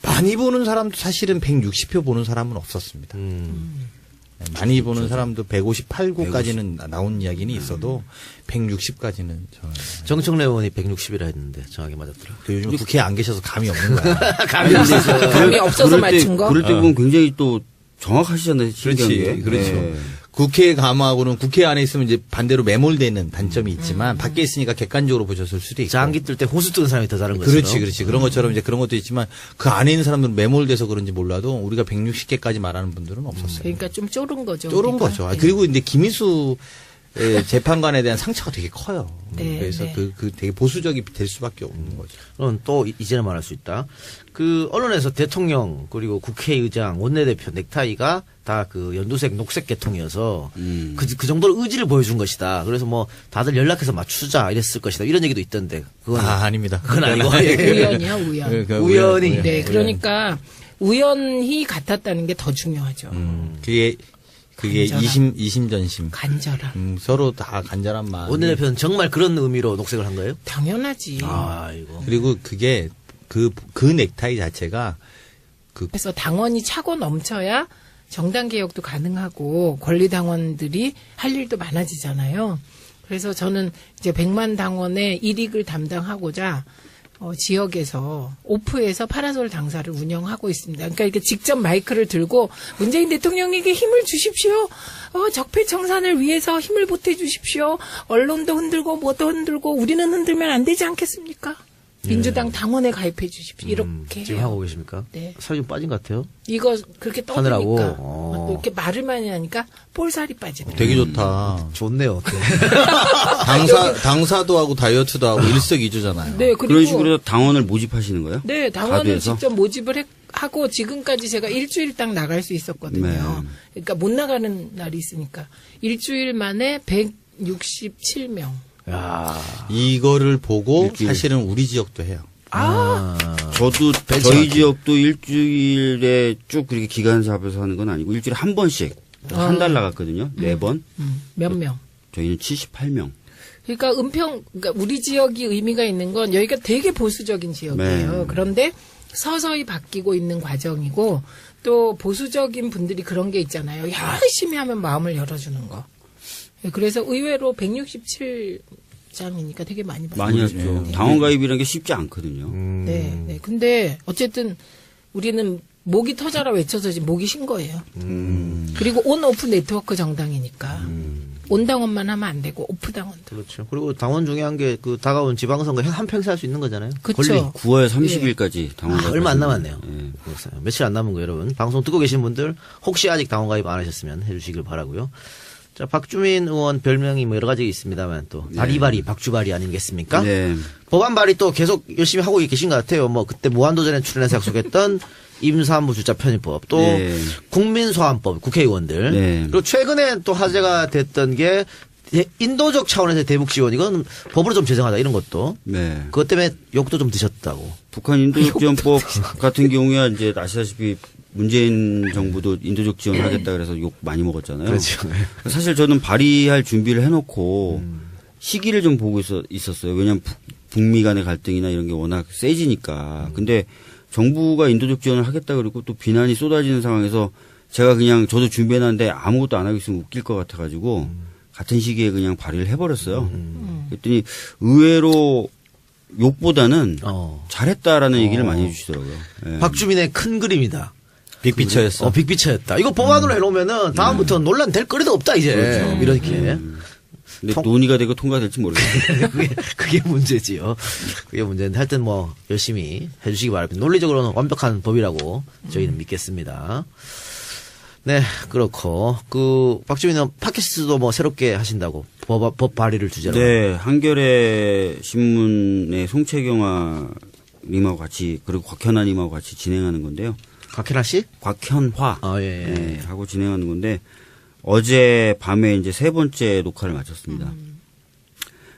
많이 보는 사람도 사실은 160표 보는 사람은 없었습니다. 많이 보는 사람도 158구까지는 나온 이야기는 있어도 160까지는 정청래 의원이 160이라 했는데 정확히 맞았더라고요. 요즘 국회에 안 계셔서 감이 없는 거야. 감이 없어서. 감이 없어서 맞춘 거? 그럴 때 보면 굉장히 또 정확하시잖아요. 그렇지. 국회에 감하고는 국회 안에 있으면 이제 반대로 매몰되는 단점이 있지만 밖에 있으니까 객관적으로 보셨을 수도 있고. 장기 뜰 때 호수 뜨는 사람이 더 다른 거죠. 그렇지. 그런 것처럼 이제 그런 것도 있지만 그 안에 있는 사람들은 매몰돼서 그런지 몰라도 우리가 160개까지 말하는 분들은 없었어요. 그러니까 좀 쫄은 거죠. 쫄은 우리가. 거죠. 그리고 이제 김희수 재판관에 대한 상처가 되게 커요. 네, 그래서 네. 그 되게 보수적이 될 수밖에 없는 거죠. 그럼 또 이제는 말할 수 있다. 그 언론에서 대통령 그리고 국회의장 원내대표 넥타이가 다 그 연두색 녹색 계통이어서 그 정도로 의지를 보여준 것이다. 그래서 뭐 다들 연락해서 맞추자 이랬을 것이다. 이런 얘기도 있던데 그건 아닙니다. 그건 아니고 우연이야, 우연. 우연히. 네, 그러니까 우연히 같았다는 게 더 중요하죠. 그게 간절함. 이심전심. 간절함. 서로 다 간절한 마음. 원내대표는 정말 그런 의미로 녹색을 한 거예요? 당연하지. 아이고. 그리고 그게 그 넥타이 자체가 그래서 당원이 차고 넘쳐야 정당 개혁도 가능하고 권리당원들이 할 일도 많아지잖아요. 그래서 저는 이제 100만 당원의 일익을 담당하고자 지역에서 오프에서 파라솔 당사를 운영하고 있습니다. 그러니까 이렇게 직접 마이크를 들고 문재인 대통령에게 힘을 주십시오. 적폐청산을 위해서 힘을 보태 주십시오. 언론도 흔들고 뭐도 흔들고 우리는 흔들면 안 되지 않겠습니까? 민주당 당원에 가입해 주십시오. 이렇게 지금 해요. 하고 계십니까? 네. 살이 좀 빠진 것 같아요. 이거 그렇게 하느라고? 떠드니까 이렇게 말을 많이 하니까 볼살이 빠지네. 되게 좋다. 좋네요. 당사도 하고 다이어트도 하고 일석이조잖아요. 네, 그리고 그런 식으로 당원을 모집하시는 거예요? 네, 당원을 가드에서? 직접 모집을 하고 지금까지 제가 일주일당 나갈 수 있었거든요. 네. 그러니까 못 나가는 날이 있으니까 일주일 만에 167명. 야. 이거를 보고 일주일. 사실은 우리 지역도 해요. 아, 저도 벤치마킹. 저희 지역도 일주일에 쭉 그렇게 기간 잡아서 하는 건 아니고 일주일에 한 번씩 한 달 나갔거든요. 4번. 몇 명? 저희는 78명. 그러니까 그러니까 우리 지역이 의미가 있는 건 여기가 되게 보수적인 지역이에요. 네. 그런데 서서히 바뀌고 있는 과정이고 또 보수적인 분들이 그런 게 있잖아요. 열심히 하면 마음을 열어주는 거. 그래서 의외로 167장이니까 되게 많이 많이 받았어요. 하죠. 당원 가입이라는 게 쉽지 않거든요. 네, 네. 근데 어쨌든 우리는 목이 터져라 외쳐서 지금 목이 신 거예요. 그리고 온 오프 네트워크 정당이니까 온 당원만 하면 안 되고 오프 당원도. 그렇죠. 그리고 당원 중요한 게 그 다가온 지방선거 한 평생 할 수 있는 거잖아요. 그렇죠. 9월 30일까지 당원 가입. 얼마 안 남았네요. 예. 그래서 며칠 안 남은 거 여러분. 방송 듣고 계신 분들 혹시 아직 당원 가입 안 하셨으면 해주시길 바라고요. 자, 박주민 의원 별명이 뭐 여러 가지 있습니다만 또 바리바리 박주바리 아니겠습니까? 네. 법안 발의 또 계속 열심히 하고 계신 것 같아요. 뭐 그때 무한도전에 출연해서 약속했던 임사무 주자 편입법 또 네. 국민소환법 국회의원들 네. 그리고 최근에 또 화제가 됐던 게 인도적 차원에서의 대북 지원 이건 법으로 좀 제정하자 이런 것도 네. 그것 때문에 욕도 좀 드셨다고. 북한 인도적 지원법 같은 경우에 이제 아시다시피 문재인 정부도 인도적 지원을 하겠다 그래서 욕 많이 먹었잖아요. 그렇죠. 사실 저는 발의할 준비를 해놓고 시기를 좀 보고 있었어요. 왜냐하면 북미 간의 갈등이나 이런 게 워낙 세지니까. 근데 정부가 인도적 지원을 하겠다 그러고 또 비난이 쏟아지는 상황에서 제가 그냥 저도 준비해놨는데 아무것도 안 하고 있으면 웃길 것 같아가지고 같은 시기에 그냥 발의를 해버렸어요. 그랬더니 의외로 욕보다는 잘했다라는 얘기를 많이 해주시더라고요. 예. 박주민의 큰 그림이다. 빅피처였어. 빅피처였다. 이거 법안으로 해놓으면은 다음부터 논란 될 거리도 없다 이제 그렇죠. 이렇게. 근데 논의가 되고 통과될지 모르겠어요. 그게 문제지요. 그게 문제인데 하여튼 뭐 열심히 해주시기 바랍니다. 논리적으로는 완벽한 법이라고 저희는 믿겠습니다. 네, 그렇고 그 박주민은 팟캐스트도 뭐 새롭게 하신다고 법 발의를 주제로. 네, 한겨레 신문의 송채경아 님하고 같이 그리고 곽현아 님하고 같이 진행하는 건데요. 곽현아 씨? 곽현화 예. 네, 하고 진행하는 건데 어제 밤에 이제 3번째 녹화를 마쳤습니다.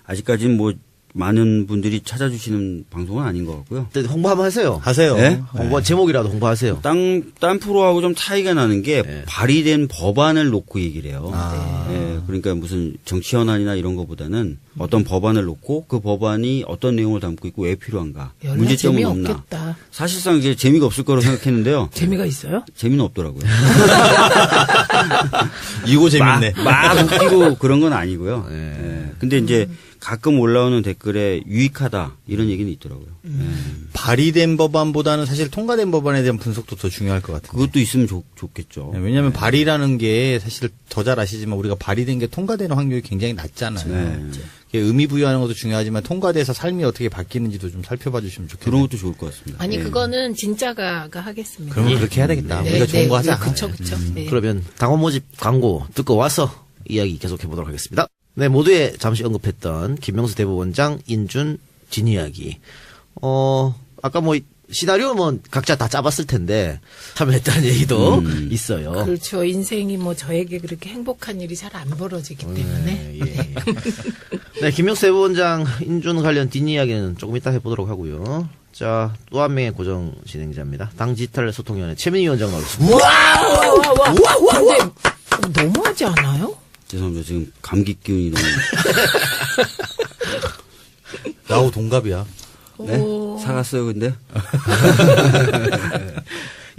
아직까지는 뭐 많은 분들이 찾아주시는 방송은 아닌 것 같고요. 홍보 한번 하세요. 하세요. 네? 홍보 제목이라도 홍보하세요. 딴 프로하고 좀 차이가 나는 게 네. 발의된 법안을 놓고 얘기를 해요. 아. 네, 그러니까 무슨 정치 현안이나 이런 것보다는 어떤 법안을 놓고 그 법안이 어떤 내용을 담고 있고 왜 필요한가. 열나 문제점은 없나. 재미없겠다. 사실상 이제 재미가 없을 거라고 생각했는데요. 재미가 있어요? 재미는 없더라고요. 이거 재밌네. 막 웃기고 그런 건 아니고요. 네. 네. 근데 이제 가끔 올라오는 댓글에 유익하다 이런 얘기는 있더라고요. 네. 발의된 법안보다는 사실 통과된 법안에 대한 분석도 더 중요할 것 같아요. 그것도 있으면 좋겠죠. 네, 왜냐하면 발의라는 게 사실 더 잘 아시지만 우리가 발의된 게 통과되는 확률이 굉장히 낮잖아요. 네. 그게 의미 부여하는 것도 중요하지만 통과돼서 삶이 어떻게 바뀌는지도 좀 살펴봐 주시면 좋겠네요. 그런 것도 좋을 것 같습니다. 아니 네. 그거는 진짜가 하겠습니다. 그러면 그렇게 해야 되겠다. 네, 우리가 좋은 네, 거 하자. 그쵸. 네. 그러면 당원 모집 광고 듣고 와서 이야기 계속해 보도록 하겠습니다. 네, 모두에 잠시 언급했던 김명수 대법원장 인준 진이야기. 아까 뭐 시나리오 뭐 각자 다 짜봤을 텐데 참여했다는 얘기도 있어요. 그렇죠. 인생이 뭐 저에게 그렇게 행복한 일이 잘 안 벌어지기 때문에. 예. 네, 김명수 대법원장 인준 관련 뒷이야기는 조금 이따 해보도록 하고요. 자, 또 한 명의 고정 진행자입니다. 당 디지털 소통위원회 최민희 위원장 나오셨습니다. 근데 너무하지 않아요? 죄송합니다. 지금 감기 기운이 너무. 나하고 동갑이야. 네? 사갔어요, 근데?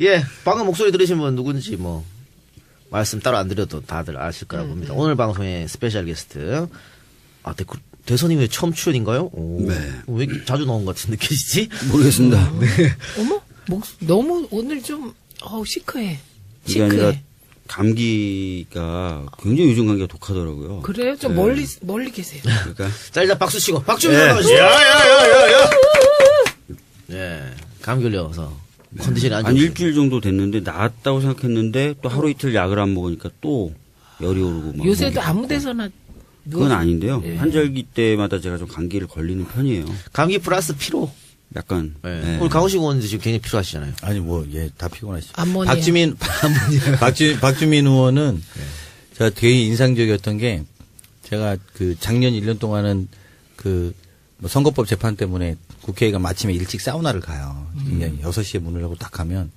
예, 방금 목소리 들으신 분 누군지 뭐 말씀 따로 안 드려도 다들 아실 거라고 봅니다. 오늘 방송의 스페셜 게스트 대선이 왜 처음 출연인가요? 네. 왜 이렇게 자주 나온 것 같은 느낌이지? 모르겠습니다. 어머, 너무 오늘 좀 시크해. 이게 아니라 감기가 굉장히 요즘 감기가 독하더라고요. 그래요? 좀 네. 멀리 계세요. 그러니까 자, 일단 박수 치고 박주민 나와주시죠. 예, 감기 걸려서 컨디션이 안 한 좋으시죠. 일주일 정도 됐는데 나았다고 생각했는데 또 하루 이틀 약을 안 먹으니까 또 열이 오르고 막 요새도 목이 아무 아프고. 데서나 그건 아닌데요. 예. 환절기 때마다 제가 좀 감기를 걸리는 편이에요. 감기 플러스 피로. 약간. 예. 네. 오늘 강호식 의원도 지금 굉장히 피로하시잖아요. 아니 뭐 예 다 피곤하시죠. 암모니아. 박주민 의원은 제가 되게 인상적이었던 게 제가 그 작년 1년 동안은 그 뭐 선거법 재판 때문에 국회의가 마침에 일찍 사우나를 가요. 굉장히 6시에 문을 열고 딱 가면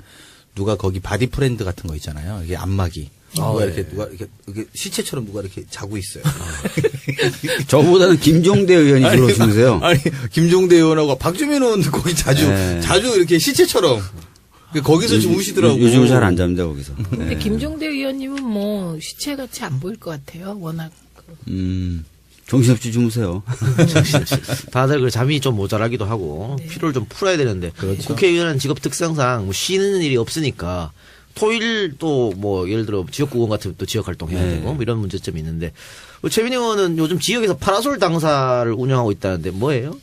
누가 거기 바디 프렌드 같은 거 있잖아요. 이게 안마기. 누가 이렇게 시체처럼 누가 이렇게 자고 있어요. 저보다는 김종대 의원이 주로 주무세요. 아니, 김종대 의원하고 박주민 의원도 거기 자주 이렇게 시체처럼 거기서 주무시더라고요. 요즘은 잘 안 잡니다, 거기서. 근데 김종대 의원님은 뭐 시체같이 안 보일 것 같아요. 워낙. 정신없이 주무세요. 다들 그 잠이 좀 모자라기도 하고 피로를 좀 풀어야 되는데 국회의원은 직업 특성상 뭐 쉬는 일이 없으니까 토일 또 뭐 예를 들어 지역구원 같은 또 지역 활동해야 되고 뭐 이런 문제점이 있는데 최민희 의원은 요즘 지역에서 파라솔 당사를 운영하고 있다는데 뭐예요?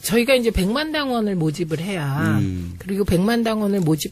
저희가 이제 100만 당원을 모집을 해야 그리고 100만 당원을 모집